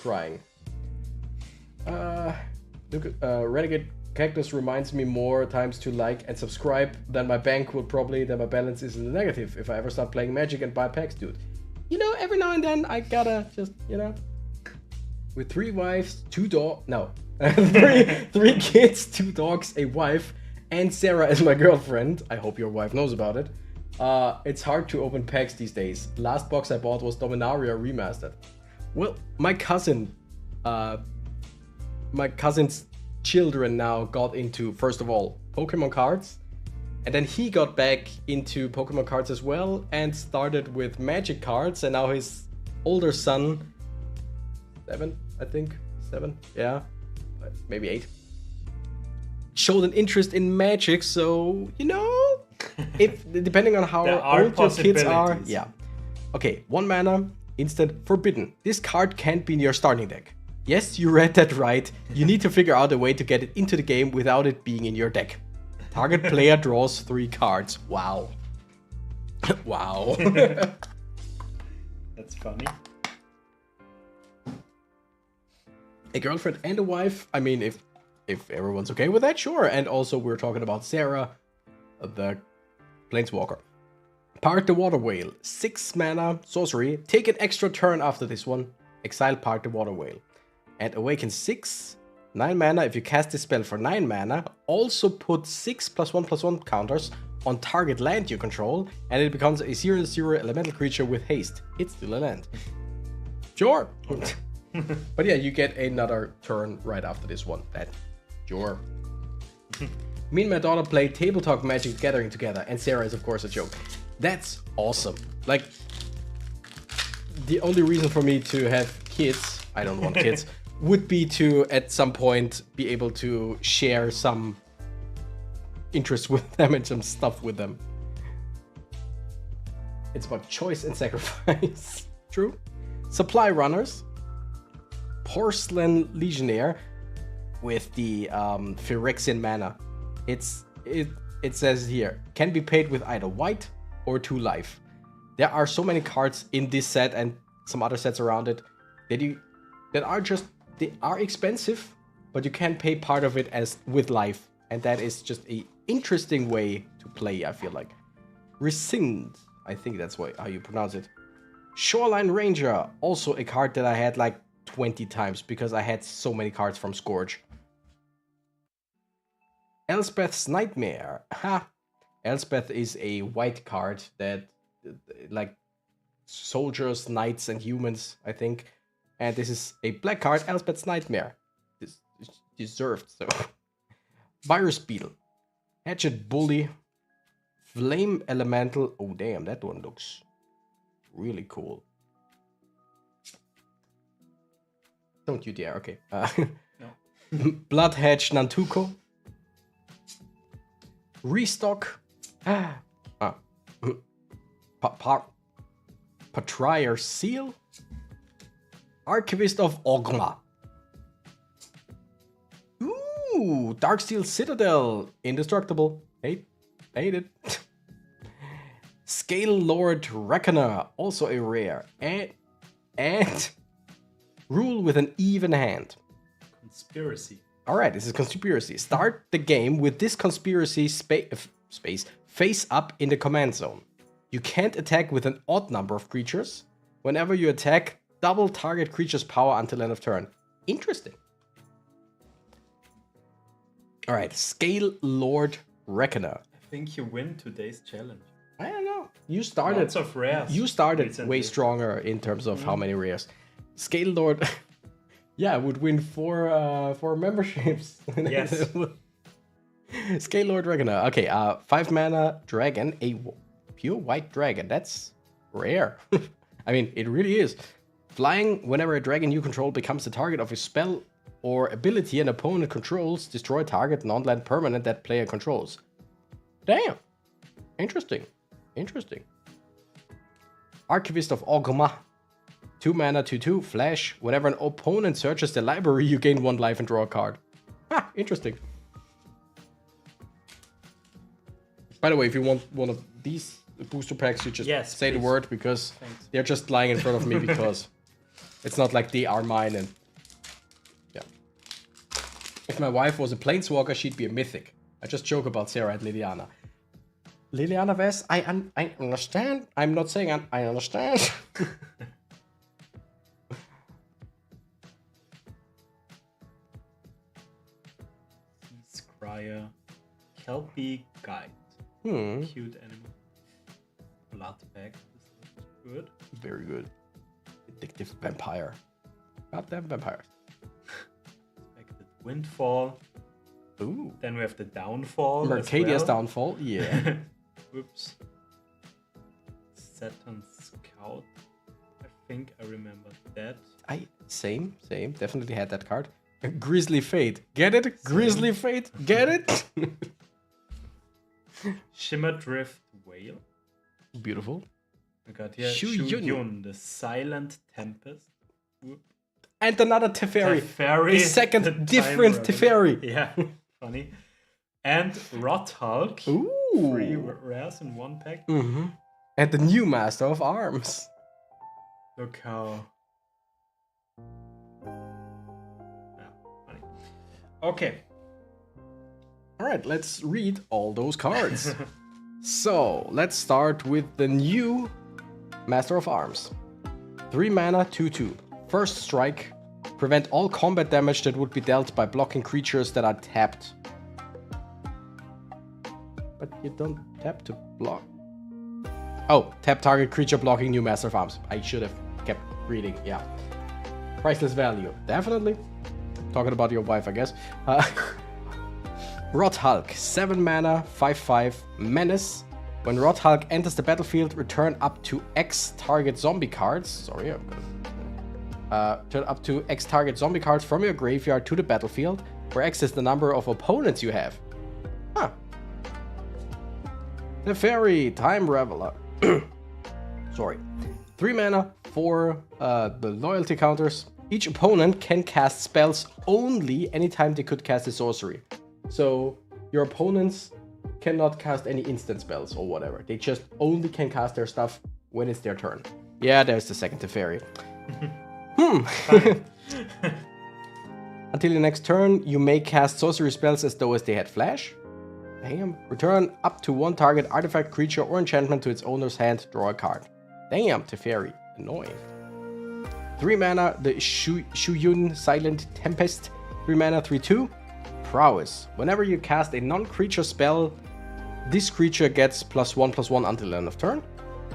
crying. Look, Renegade Cactus reminds me more times to like and subscribe than my bank will probably, than my balance is in the negative if I ever start playing Magic and buy packs, dude. You know, every now and then I gotta just, you know, with 3 wives, 2 dogs, no, 3 kids, 2 dogs, a wife, and Sarah as my girlfriend. I hope your wife knows about it. It's hard to open packs these days. Last box I bought was Dominaria Remastered. Well, my cousin's children now got into, first of all, Pokemon cards, and then he got back into Pokemon cards as well and started with Magic cards, and now his older son, 7, I think, 7, yeah, maybe 8, showed an interest in Magic. So, you know, if depending on how old your kids are, yeah. Okay, 1 mana, instant forbidden. This card can't be in your starting deck. Yes, you read that right. You need to figure out a way to get it into the game without it being in your deck. Target player draws 3 cards. Wow. Wow. That's funny. A girlfriend and a wife. I mean, if everyone's okay with that, sure. And also we're talking about Sarah, the Planeswalker. Part the Water Whale. 6 mana, sorcery. Take an extra turn after this one. Exile Part the Water Whale. And awaken 6, 9 mana. If you cast this spell for 9 mana, also put 6 +1/+1 counters on target land you control, and it becomes a 0/0 elemental creature with haste. It's still a land. Sure. But yeah, you get another turn right after this one. That, sure. Me and my daughter play Table Talk Magic Gathering together, and Sarah is of course a joke. That's awesome. Like, the only reason for me to have kids, I don't want kids, would be to at some point be able to share some interest with them and some stuff with them. It's about choice and sacrifice. True. Supply runners. Porcelain Legionnaire with the Phyrexian mana. It says here, can be paid with either white or 2 life. There are so many cards in this set and some other sets around it that are expensive, but you can pay part of it as with life, and that is just a interesting way to play, I feel like. Rescind, I think that's how you pronounce it. Shoreline Ranger, also a card that I had like 20 times because I had so many cards from Scourge. Elspeth's Nightmare. Ha! Elspeth is a white card that, like, soldiers, knights, and humans, I think. And this is a black card, Elspeth's Nightmare. This is deserved, so. Virus Beetle. Hatchet Bully. Flame Elemental. Oh, damn, that one looks really cool. Don't you dare, okay. No. Bloodhedge Nantuko. Restock. Patriarch Seal. Archivist of Ogma. Ooh, Darksteel Citadel. Indestructible. Hate it. Scale Lord Reckoner. Also a rare. And rule with an even hand. Conspiracy. Alright, this is Conspiracy. Start the game with this Conspiracy space face up in the command zone. You can't attack with an odd number of creatures. Whenever you attack, double target creature's power until end of turn. Interesting. Alright, Scale Lord Reckoner. I think you win today's challenge. I don't know. You started. Lots of rares. You started recently. way stronger in terms of how many rares. Scale Lord. Yeah, would win four memberships. Yes. Scale Lord Reckoner. Okay, 5 mana dragon, a pure white dragon. That's rare. I mean, it really is. Flying, whenever a dragon you control becomes the target of a spell or ability an opponent controls, destroy target non-land permanent that player controls. Damn. Interesting. Archivist of Ogma. 2 mana, 2/2, flash. Whenever an opponent searches the library, you gain 1 life and draw a card. Ha, interesting. By the way, if you want one of these booster packs, you just say the word because they're just lying in front of me because it's not like they are mine. And yeah, if my wife was a planeswalker, she'd be a mythic. I just joke about Sarah and Liliana. Liliana Vest, I understand. I'm not saying I understand. Scryer. Kelpie Guide. Cute animal. Blood bag. This looks good. Very good. Addictive vampire. Goddamn vampires. Expected Windfall. Ooh. Then we have the Downfall. Mercadia's Downfall. Yeah. Oops. Saturn Scout. I think I remember that. Same. Definitely had that card. Grizzly Fate. Get it? Same. Grizzly Fate. Get it? Shimmer Drift Whale. Beautiful. We got here Shu Yun, the Silent Tempest. Whoop. And another Teferi. The second different Teferi. Yeah, funny. And Rot Hulk. Ooh. 3 rares in 1 pack. Mm-hmm. And the new Master of Arms. Look how... Yeah, funny. Okay. Alright, let's read all those cards. So, let's start with the new Master of Arms. 3 mana, 2/2. First strike. Prevent all combat damage that would be dealt by blocking creatures that are tapped. But you don't tap to block. Oh, tap target creature blocking new Master of Arms. I should have kept reading, yeah. Priceless value, definitely. Talking about your wife, I guess. Rot Hulk, 7 mana, 5/5, Menace. When Rot Hulk enters the battlefield, return up to X target zombie cards. Sorry, I'm gonna... turn up to X target zombie cards from your graveyard to the battlefield, where X is the number of opponents you have. Huh. The Fairy, Time Reveler. Sorry. 3 mana for the loyalty counters. Each opponent can cast spells only anytime they could cast a sorcery. So your opponents cannot cast any instant spells or whatever. They just only can cast their stuff when it's their turn. Yeah, there's the second Teferi. Until your next turn, you may cast sorcery spells as though they had flash. Damn. Return up to 1 target artifact, creature, or enchantment to its owner's hand. Draw a card. Damn, Teferi. Annoying. 3 mana, the Shuyun Silent Tempest. 3 mana, 3/2. Prowess. Whenever you cast a non-creature spell, this creature gets +1/+1 until the end of turn.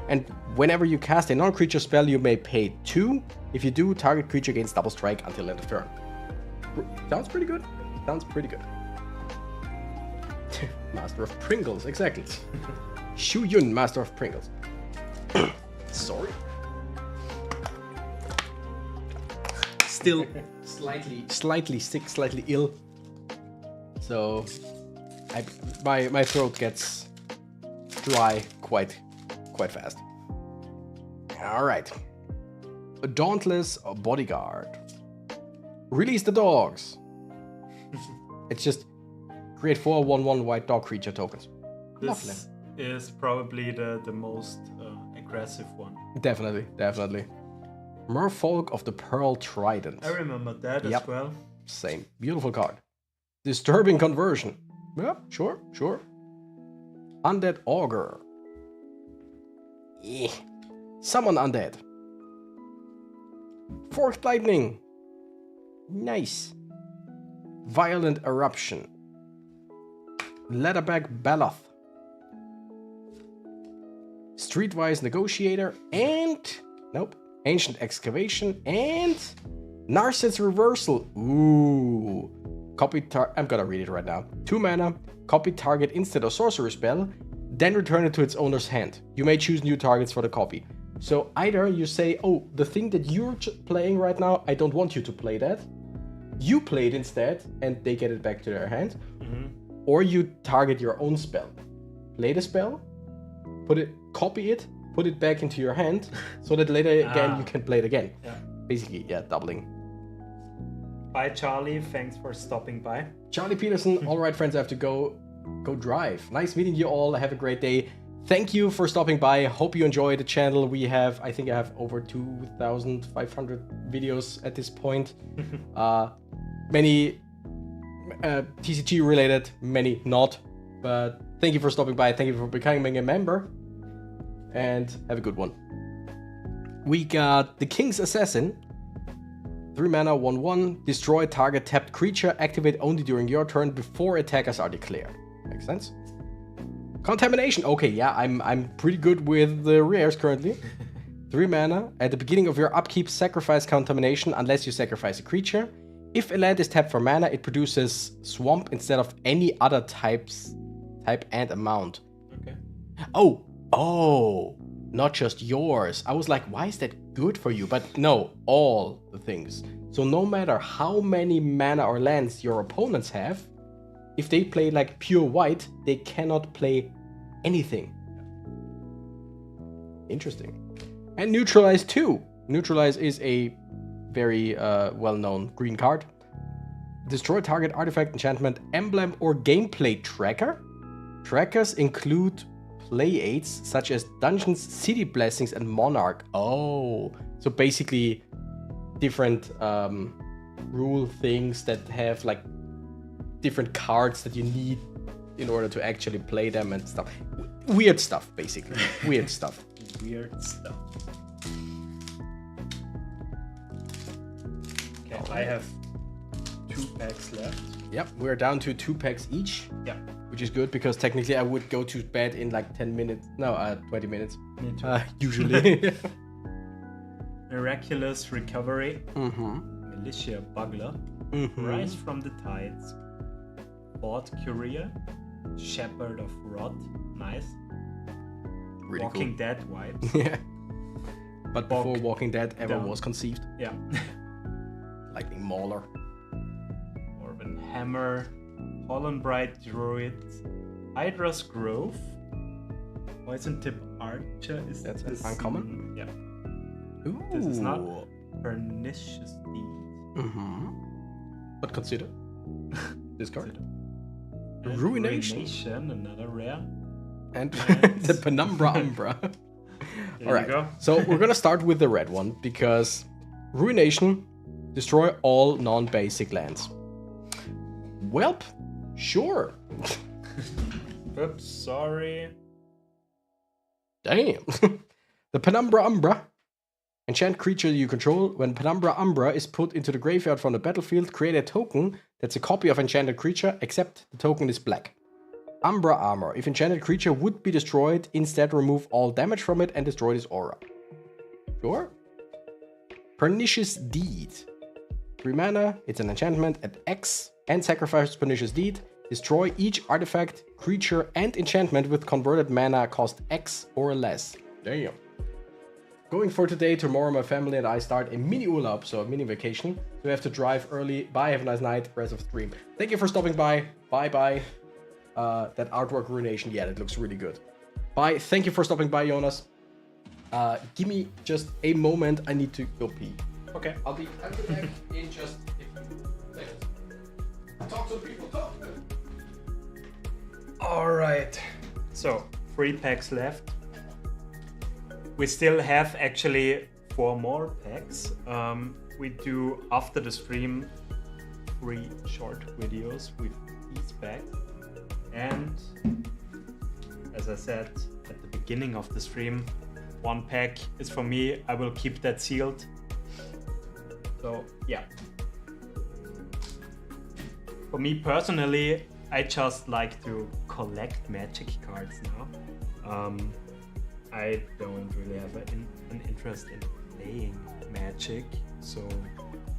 And whenever you cast a non-creature spell, you may pay 2. If you do, target creature gains double strike until end of turn. Sounds pretty good. Sounds pretty good. Master of Pringles, exactly. Shuyun, Master of Pringles. Sorry. Still slightly sick, slightly ill. So my throat gets dry quite fast. All right. A Dauntless Bodyguard. Release the dogs. It's just create 4 1/1 white dog creature tokens. This is probably the most aggressive one. Definitely. Merfolk of the Pearl Trident. I remember that as well. Same. Beautiful card. Disturbing Conversion. Yeah, sure. Undead Augur. Yeah. Summon Undead. Forked Lightning. Nice. Violent Eruption. Leatherback Baloth. Streetwise Negotiator and... Nope. Ancient Excavation and... Narset's Reversal. Ooh. I'm gonna read it right now. 2 mana. Copy target instant or sorcery spell. Then return it to its owner's hand. You may choose new targets for the copy. So either you say, oh, the thing that you're playing right now, I don't want you to play that. You play it instead, and they get it back to their hand. Mm-hmm. Or you target your own spell. Play the spell, copy it, put it back into your hand, so that later again you can play it again. Yeah. Basically, doubling. Bye, Charlie. Thanks for stopping by. Charlie Peterson. All right, friends, I have to go drive. Nice meeting you all. Have a great day. Thank you for stopping by. Hope you enjoy the channel. I think I have over 2,500 videos at this point. Many TCG related, many not. But thank you for stopping by. Thank you for becoming a member. And have a good one. We got the King's Assassin. 3 mana, 1/1. Destroy target tapped creature. Activate only during your turn before attackers are declared. Makes sense. Contamination. Okay, yeah, I'm pretty good with the rares currently. 3 mana. At the beginning of your upkeep, sacrifice Contamination unless you sacrifice a creature. If a land is tapped for mana, it produces Swamp instead of any other type and amount. Okay. Oh, not just yours. I was like, why is that good for you? But no, all the things. So no matter how many mana or lands your opponents have, if they play like pure white, they cannot play anything. Interesting. And Neutralize 2. Neutralize is a very well-known green card. Destroy target artifact, enchantment, emblem, or gameplay tracker. Trackers include play aids such as dungeons, city blessings, and monarch. Oh, so basically different rule things that have like different cards that you need in order to actually play them and stuff. Weird stuff, basically. Weird stuff. Weird stuff. Okay, I have 2 packs left. Yep, we're down to 2 packs each. Yeah. Which is good because technically I would go to bed in like 10 minutes. No, 20 minutes. Me too. Usually. Miraculous Recovery. Mm-hmm. Militia Bugler. Mm-hmm. Rise from the Tides. Bought Courier. Shepherd of Rot. Nice. Really Walking cool. Dead vibes. Yeah. But before Walking Dead ever was conceived. Yeah. Lightning Mauler. Orban Hammer. Hollandbright Druid. Hydra's Grove. Poison Tip Archer. That's an uncommon? Yeah. Ooh. This is not Pernicious Deed. Mm-hmm. But consider this card. And Ruination. Another rare. And the Penumbra Umbra. All right. Go. So we're gonna start with the red one because Ruination, destroy all non-basic lands. Welp, sure. Oops, sorry. Damn. The Penumbra Umbra. Enchant creature you control. When Penumbra Umbra is put into the graveyard from the battlefield, create a token that's a copy of enchanted creature, except the token is black. Umbra Armor. If enchanted creature would be destroyed, instead remove all damage from it and destroy this aura. Sure. Pernicious Deed. 3 mana, it's an enchantment at X, and sacrifice Pernicious Deed. Destroy each artifact, creature, and enchantment with converted mana cost X or less. Damn. Going for today, tomorrow my family and I start a mini urlaub, so a mini vacation. So we have to drive early. Bye, have a nice night, rest of stream. Thank you for stopping by. Bye-bye. That artwork ruination, yeah, that looks really good. Bye, thank you for stopping by, Jonas. Give me just a moment, I need to go pee. Okay. I'll be back in just a few seconds. Talk to the people, talk to them. Alright. So, 3 packs left. We still have actually 4 more packs. We do, after the stream, 3 short videos with each pack. And, as I said at the beginning of the stream, 1 pack is for me. I will keep that sealed. So, yeah. For me personally, I just like to collect Magic cards now. I don't really have an interest in playing Magic. So,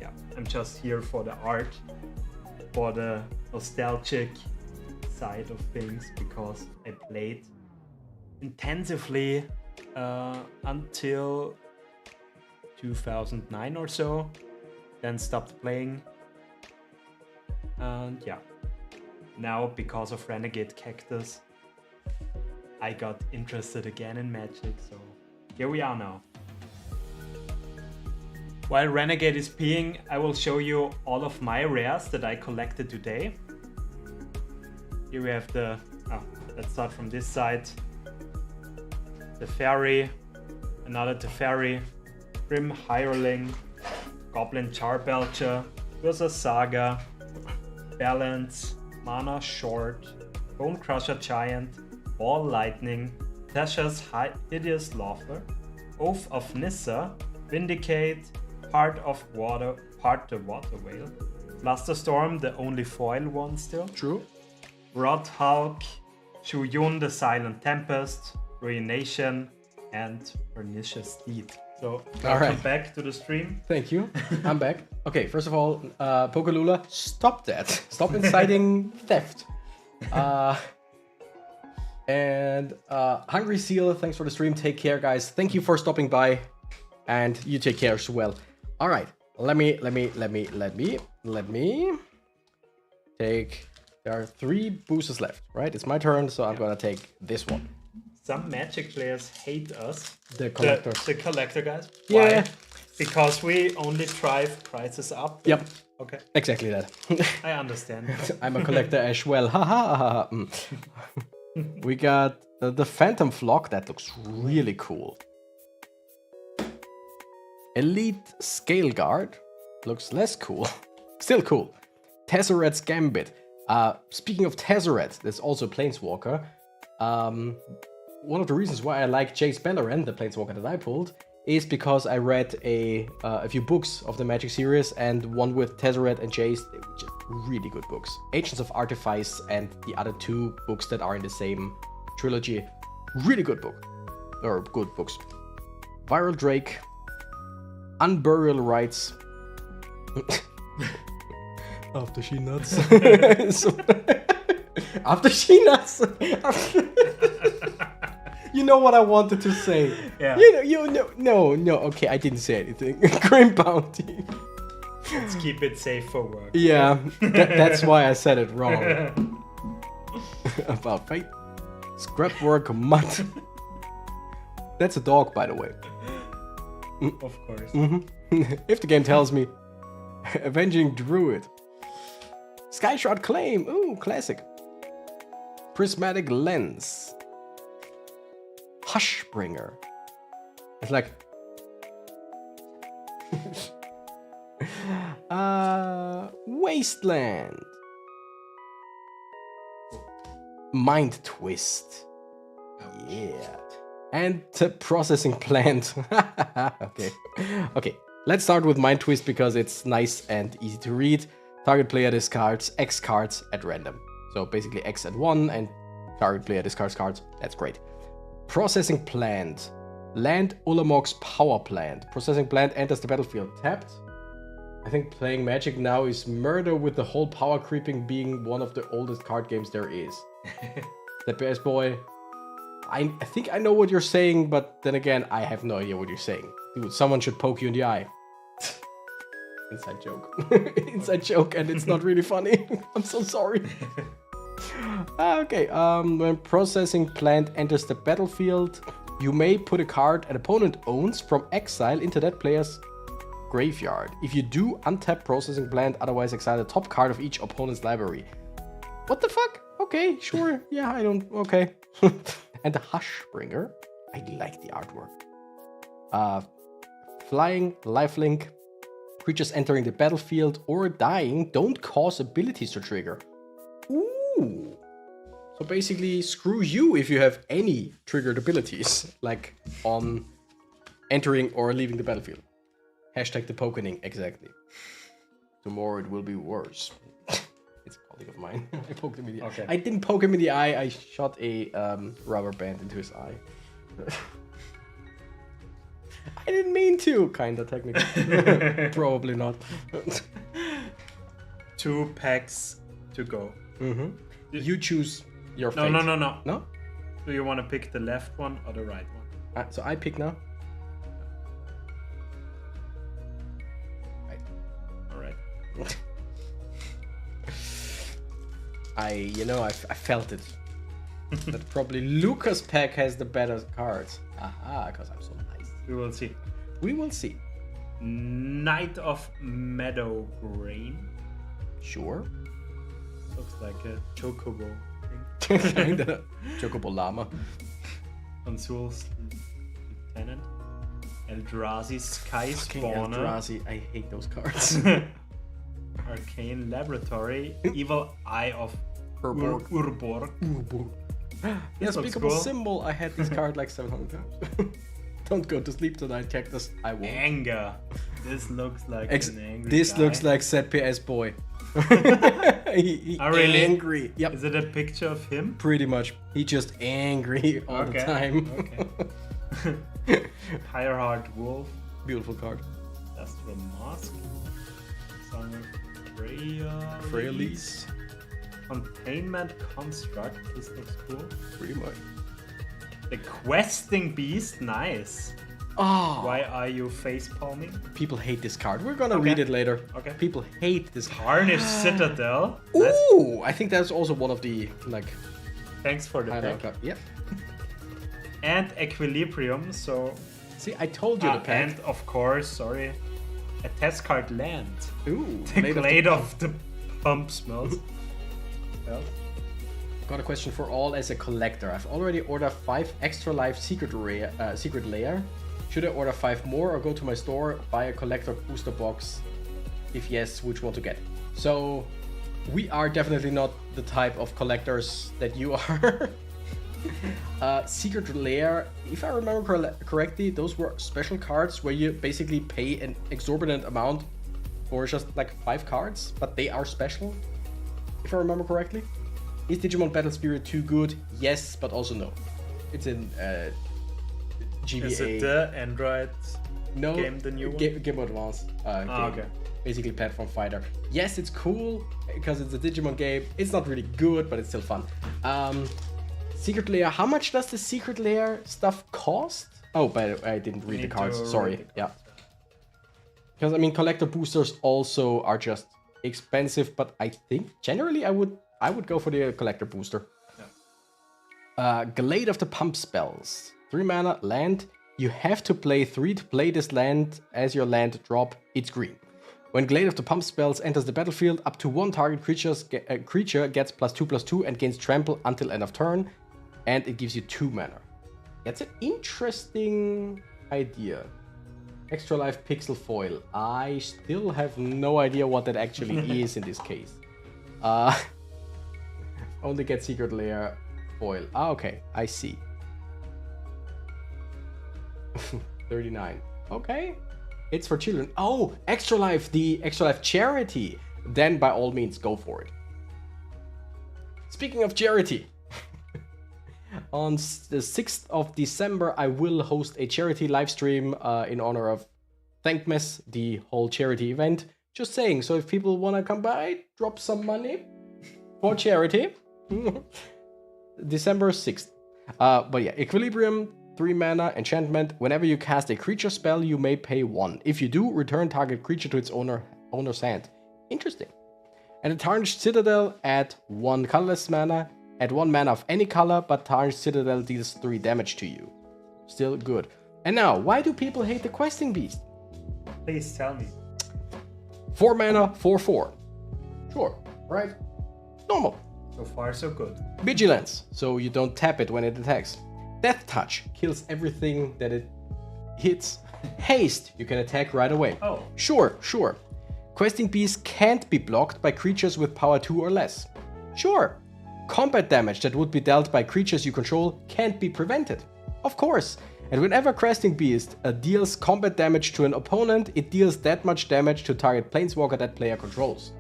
yeah, I'm just here for the art, for the nostalgic side of things, because I played intensively until 2009 or so, then stopped playing, and yeah, now because of Renegade Cactus I got interested again in Magic, so here we are now. While Renegade is peeing, I will show you all of my rares that I collected today. Here we have the, let's start from this side. Teferi, another Teferi, Grim Hireling, Goblin Charbelcher, Urza Saga, Balance, Mana Short, Bone Crusher Giant, Ball Lightning, Tasha's Hideous Laughter, Oath of Nissa, Vindicate, Heart of Water, Part the Water Whale, Flusterstorm, the only foil one still. True. Roadhawk, Shuyun the Silent Tempest, Ruination, and Pernicious Deed. So, welcome back to the stream. Thank you. I'm back. Okay, first of all, Pokalula, stop that. Stop inciting theft. And Hungry Seal, thanks for the stream. Take care, guys. Thank you for stopping by. And you take care as well. All right, let me take. There are 3 boosters left, right? It's my turn, so I'm gonna take this one. Some Magic players hate us. The collector. The collector guys. Yeah. Why? Because we only drive prices up. Yep. Okay. Exactly that. I understand. I'm a collector as well. Ha ha ha. We got the Phantom Flock. That looks really cool. Elite Scale Guard. Looks less cool. Still cool. Tezzeret's Gambit. Speaking of Tezzeret, there's also Planeswalker. One of the reasons why I like Jace Beleren, the Planeswalker that I pulled, is because I read a few books of the Magic series, and one with Tezzeret and Jace. They were just really good books. Agents of Artifice and the other 2 books that are in the same trilogy. Really good book. Or good books. Viral Drake. Unburial Rites. After she nuts. After she nuts. You know what I wanted to say. Yeah. No. Okay, I didn't say anything. Grim Bounty. Let's keep it safe for work. Yeah, that's why I said it wrong. About fate. Scrapwork Mutt. That's a dog, by the way. Of course. If the game tells me. Avenging Druid. Skyshot Claim. Ooh, classic. Prismatic Lens. Hushbringer. It's like... Wasteland. Mind Twist. Yeah. And processing plant. Okay. Let's start with Mind Twist because it's nice and easy to read. Target player discards X cards at random. So basically X at 1 and target player discards cards. That's great. Processing plant. Land Ulamog's power plant. Processing plant enters the battlefield tapped. I think playing Magic now is murder, with the whole power creeping being one of the oldest card games there is. The best boy. I think I know what you're saying, but then again, I have no idea what you're saying. Dude, someone should poke you in the eye. Inside joke. Inside joke, and it's not really funny. I'm so sorry. Okay, when processing plant enters the battlefield, you may put a card an opponent owns from exile into that player's graveyard. If you do, untap processing plant, otherwise exile the top card of each opponent's library. What the fuck? Okay, sure. Yeah, I don't... Okay. And the Hushbringer. I like the artwork. Flying, lifelink. Creatures entering the battlefield or dying don't cause abilities to trigger. Ooh. So basically, screw you if you have any triggered abilities, like on entering or leaving the battlefield. Hashtag the pokening, exactly. Tomorrow it will be worse. It's a colleague of mine. I poked him in the eye. Okay. I didn't poke him in the eye, I shot a rubber band into his eye. I didn't mean to, kinda technically. Probably not. 2 packs to go. Mm-hmm. You choose your fate. No. No? Do you want to pick the left one or the right one? So I pick now. Alright. I felt it. That probably Lucas pack has the better cards. Aha, because I'm so nice. We will see. We will see. Knight of Meadow Grain. Sure. Looks like a chocobo thing. Kinda. Chocobo llama. Consul's Lieutenant. Eldrazi Sky Spawner. Eldrazi, I hate those cards. Arcane Laboratory. Evil Eye of Urborg. Unspeakable Symbol. I had this card like 700 times. Don't go to sleep tonight, Cactus. I won't. Anger. This looks like an angry This guy. looks like ZPS boy. He really? Angry. Yep. Is it a picture of him? Pretty much. He just angry all the time. Okay. Fireheart Wolf. Beautiful card. Astral Mask. Song of Freya. Freyalise. Containment Construct. This looks cool. Pretty much. The Questing Beast. Nice. Oh. Why are you face palming? People hate this card. We're gonna read it later. Okay. People hate this Tarnished Citadel. Ooh, I think that's also one of the Thanks for the pack. Yep. And Equilibrium. So. See, I told you the pack. And of course, a test card land. Ooh. The Glade of the Pump smells. Well. Got a question for all as a collector. I've already ordered 5 extra life secret layer. Should I order 5 more or go to my store, buy a collector booster box? If yes, which one to get? So we are definitely not the type of collectors that you are. Secret layer, if I remember correctly, those were special cards where you basically pay an exorbitant amount for just like 5 cards, but they are special, if I remember correctly. Is Digimon Battle Spirit too good? Yes, but also no. It's in GBA. Is it the Android game, the new one? Game Boy Advance game. Okay. Basically platform fighter. Yes, it's cool because it's a Digimon game. It's not really good, but it's still fun. Secret layer. How much does the secret layer stuff cost? Oh, but I didn't read the cards. Sorry. Yeah. Because I mean, collector boosters also are just expensive, but I think generally I would go for the collector booster. Yeah. Glade of the Pump Spells. 3 mana, land. You have to play 3 to play this land as your land drop. It's green. When Glade of the Pump Spells enters the battlefield, up to 1 target creature gets +2/+2 and gains trample until end of turn. And it gives you 2 mana. That's an interesting idea. Extra life pixel foil. I still have no idea what that actually is in this case. Only get secret layer foil. Okay, I see. 39. Okay. It's for children. Oh, Extra Life, the Extra Life charity. Then by all means, go for it. Speaking of charity, on the 6th of December, I will host a charity live stream in honor of Thankmas, the whole charity event. Just saying, so if people want to come by, drop some money for charity. December 6th. But yeah, Equilibrium, 3 mana, enchantment. Whenever you cast a creature spell, you may pay 1. If you do, return target creature to its owner's hand. Interesting. And a Tarnished Citadel, add 1 colorless mana. Add 1 mana of any color, but Tarnished Citadel deals 3 damage to you. Still good. And now, why do people hate the Questing Beast? Please tell me. 4 mana, 4/4. Sure, right? Normal. So far, so good. Vigilance, so you don't tap it when it attacks. Death Touch, kills everything that it hits. Haste, you can attack right away. Oh. Sure. Questing Beast can't be blocked by creatures with power 2 or less. Sure. Combat damage that would be dealt by creatures you control can't be prevented. Of course. And whenever Questing Beast deals combat damage to an opponent, it deals that much damage to target planeswalker that player controls.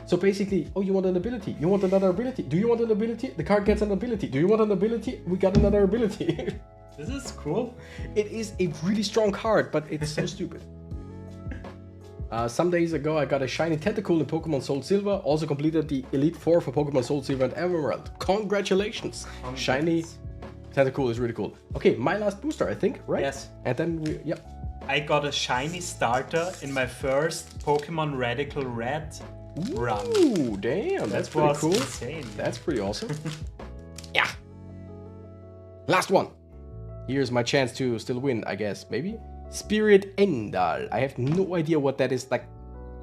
So basically, oh, you want an ability? You want another ability? Do you want an ability? The card gets an ability. Do you want an ability? We got another ability. This is cool. It is a really strong card, but it's so stupid. Some days ago, I got a shiny Tentacool in Pokemon Soul Silver. Also completed the Elite Four for Pokemon Soul Silver and Emerald. Congratulations! Shiny Tentacool is really cool. Okay, my last booster, I think, right? Yes. And then yep. I got a shiny starter in my first Pokemon Radical Red run. Ooh, damn, that's pretty cool. Insane. That's pretty awesome. Yeah. Last one. Here's my chance to still win, I guess. Maybe? Spirit Endal. I have no idea what that is, like,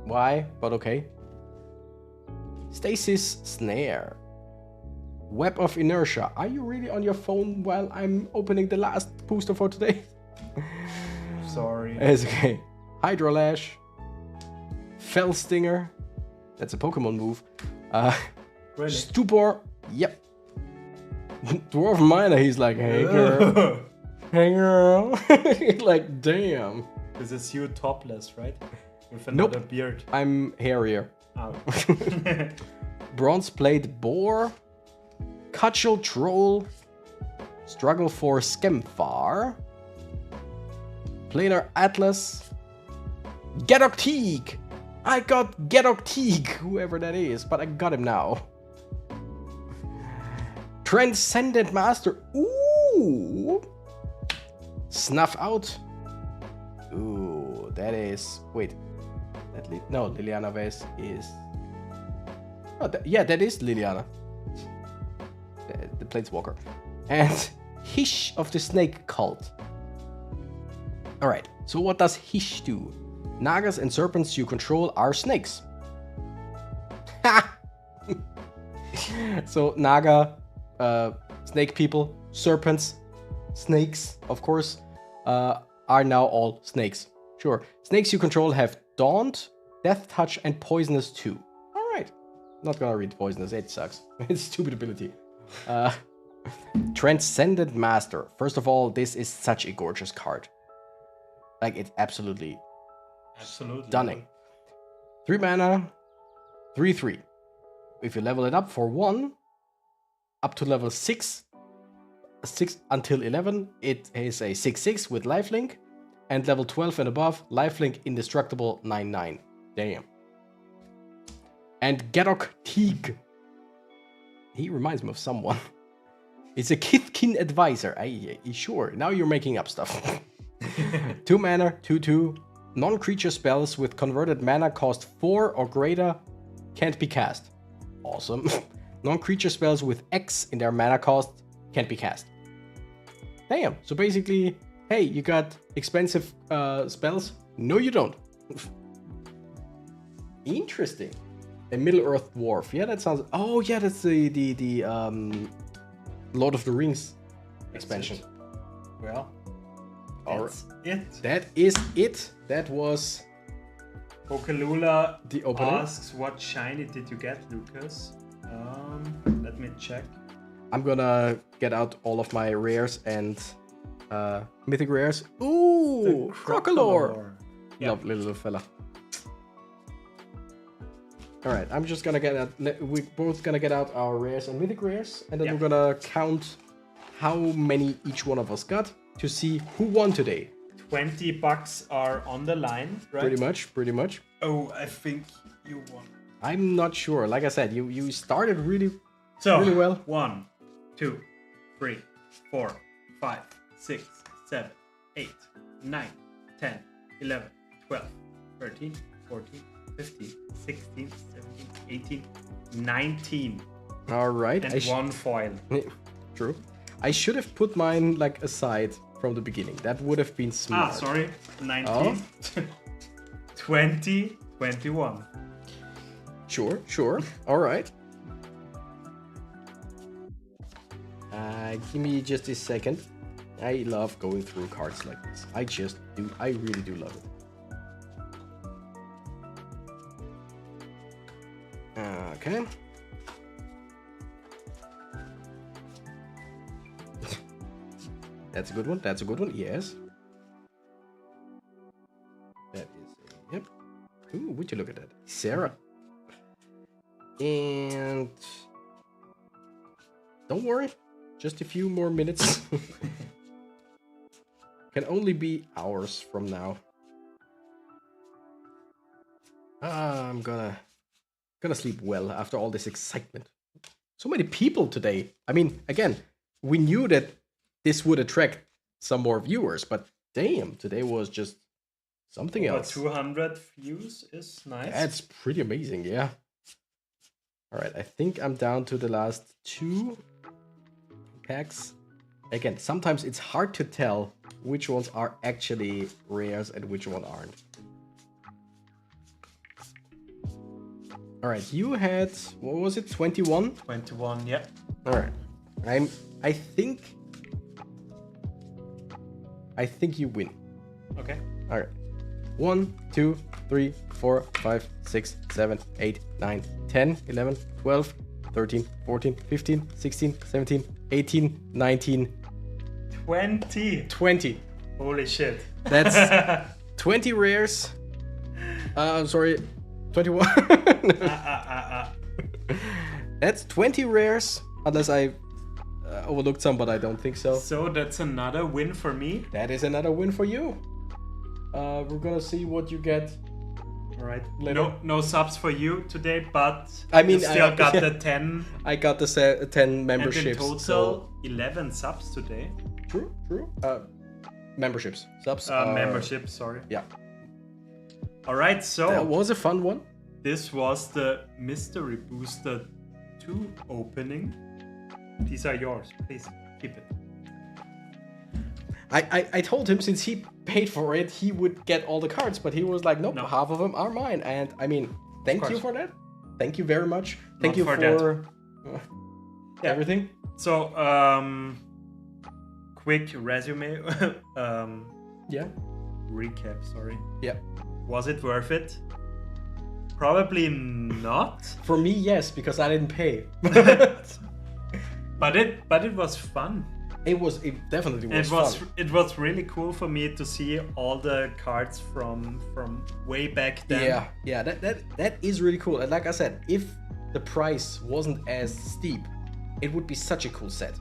why, but okay. Stasis Snare. Web of Inertia. Are you really on your phone while I'm opening the last booster for today? Sorry. It's okay. Hydrolash. Fell Stinger. That's a Pokemon move. Really? Stupor. Yep. Dwarf Miner, he's like, hey girl. Hey girl. Like, damn. This is you topless, right? With another beard. I'm hairier. Oh. Bronze Plate Boar. Cudgel Troll. Struggle for Skemfar. Planar Atlas. Gedocteeg. I got Gedocteeg, whoever that is, but I got him now. Transcendent Master. Ooh. Snuff Out. Ooh, that is... Wait. No, Liliana Vase is... Oh, yeah, that is Liliana. The Planeswalker. And Hish of the Snake Cult. Alright, so what does Hish do? Nagas and serpents you control are snakes. Ha! So Naga, snake people, serpents, snakes, of course, are now all snakes. Sure. Snakes you control have Daunt, Death Touch, and Poisonous too. Alright. Not gonna read Poisonous, it sucks. It's a stupid ability. Transcendent Master. First of all, this is such a gorgeous card. Like, it's absolutely stunning. 3 mana, 3/3. If you level it up for 1, up to level 6 until 11, it is a 6/6 with lifelink, and level 12 and above, lifelink indestructible 9/9. Damn. And Gedocteeg. He reminds me of someone. It's a Kithkin advisor. Sure, now you're making up stuff. 2 mana, 2/2. Non-creature spells with converted mana cost 4 or greater can't be cast. Awesome. Non-creature spells with X in their mana cost can't be cast. Damn. So basically, hey, you got expensive spells? No, you don't. Interesting. A Middle-earth dwarf. Yeah, that sounds... Oh, yeah, that's the Lord of the Rings expansion. Well, that's it. That is it. That was... Pokelula the opening. Asks, what shiny did you get, Lucas? Let me check. I'm gonna get out all of my rares and mythic rares. Ooh, Crocodile. Yeah. Lovely little fella. All right, I'm just gonna get out. We're both gonna get out our rares and mythic rares, and then we're gonna count how many each one of us got to see who won today. $20 are on the line, right? Pretty much. Oh, I think you won. I'm not sure. Like I said, you started really well. 1, 2, 3, 4, 5, 6, 7, 8, 9, 10, 11, 12, 13, 14, 15, 16, 17, 18, 19. All right. And one foil. True. I should have put mine like aside from the beginning. That would have been smart. Sorry. 19. 20, 21. Sure. All right. Give me just a second. I love going through cards like this. I just do. I really do love it. Okay. That's a good one. Yes. That is a, yep. Ooh, would you look at that? Sarah. And don't worry. Just a few more minutes. Can only be hours from now. I'm gonna sleep well after all this excitement. So many people today. I mean, again, we knew that this would attract some more viewers, but damn, today was just something else. 200 views is nice. That's pretty amazing, yeah. All right, I think I'm down to the last 2 packs. Again, sometimes it's hard to tell which ones are actually rares and which ones aren't. All right, you had, what was it, 21? 21, yeah. All right, I think you win. Okay. All right. 1, 2, 3, 4, 5, 6, 7, 8, 9, 10, 11, 12, 13, 14, 15, 16, 17, 18, 19, 20. Holy shit. That's 20 rares. I'm sorry, 21. That's 20 rares, unless I overlooked some, but I don't think so. So that's another win for me. That is another win for you. We're gonna see what you get. All right. Later. No subs for you today, but I mean, you still got the 10. I got the 10 memberships. And in total, so 11 subs today. True. Memberships. Subs. Memberships, sorry. Yeah. All right, so that was a fun one. This was the Mystery Booster 2 opening. These are yours. Please keep it. I told him since he paid for it, he would get all the cards, but he was like, nope, No. half of them are mine. And I mean, thank you for that. Thank you very much. Thank Not you for everything. So, quick resume. Yeah. Recap, sorry. Yeah. Was it worth it? Probably not. For me, yes, because I didn't pay. But it was fun. It definitely was fun. It was really cool for me to see all the cards from way back then. Yeah, that is really cool. And like I said, if the price wasn't as steep, it would be such a cool set.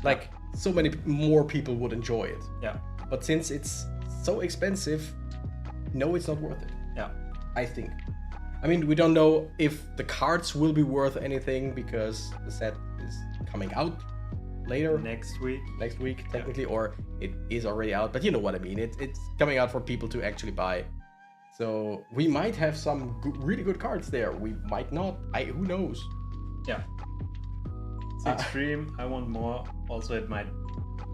Like so many more people would enjoy it. Yeah. But since it's so expensive, no, it's not worth it. Yeah. I think. I mean, we don't know if the cards will be worth anything because the set is coming out later. Next week, technically, or it is already out. But you know what I mean. It's coming out for people to actually buy. So we might have some really good cards there. We might not. Who knows? Yeah. It's extreme. I want more. Also, it might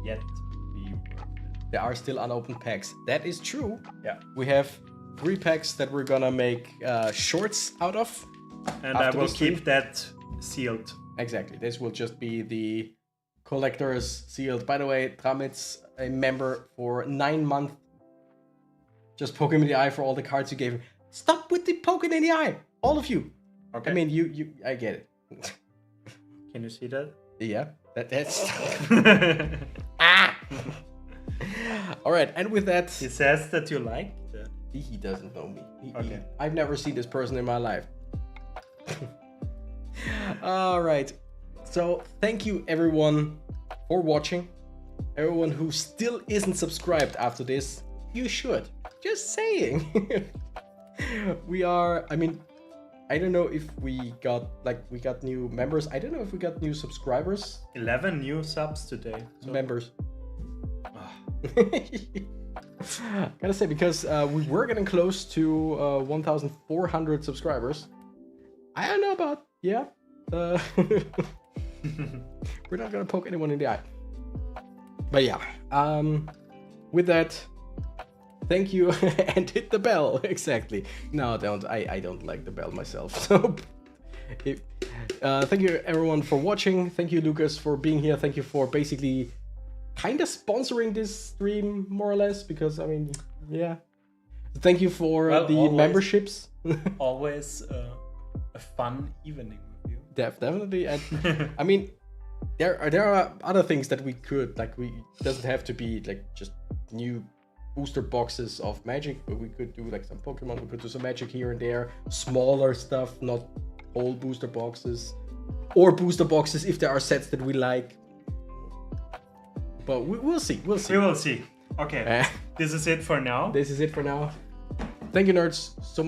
yet be worth it. There are still unopened packs. That is true. Yeah. We have 3 packs that we're gonna make shorts out of. And I will keep that sealed. Exactly. This will just be the collector's sealed. By the way, Tramit's a member for 9 months. Just poke him in the eye for all the cards you gave him. Stop with the poking in the eye, all of you. Okay. I mean, you. I get it. Can you see that? Yeah. That's. All right, and with that, He says that you like that. he doesn't know me. Okay. I've never seen this person in my life. All right. So thank you everyone for watching. Everyone who still isn't subscribed after this, you should. Just saying. We are, I mean, I don't know if we got new members. I don't know if we got new subscribers. 11 new subs today. So. Members. Gotta say, because we were getting close to 1,400 subscribers. I don't know about, yeah. We're not gonna poke anyone in the eye. But yeah, with that, thank you and hit the bell. Exactly. No, don't. I don't like the bell myself. So, thank you everyone for watching. Thank you, Lucas, for being here. Thank you for basically kind of sponsoring this stream, more or less, because I mean, yeah. Thank you for the memberships. Always a fun evening with you. Definitely. And I mean, there are other things that we could, like, we doesn't have to be like just new booster boxes of Magic, but we could do like some Pokemon, we could do some Magic here and there, smaller stuff, not whole booster boxes, or booster boxes if there are sets that we like. But we'll see. We will see. Okay, this is it for now. This is it for now. Thank you, nerds, so much.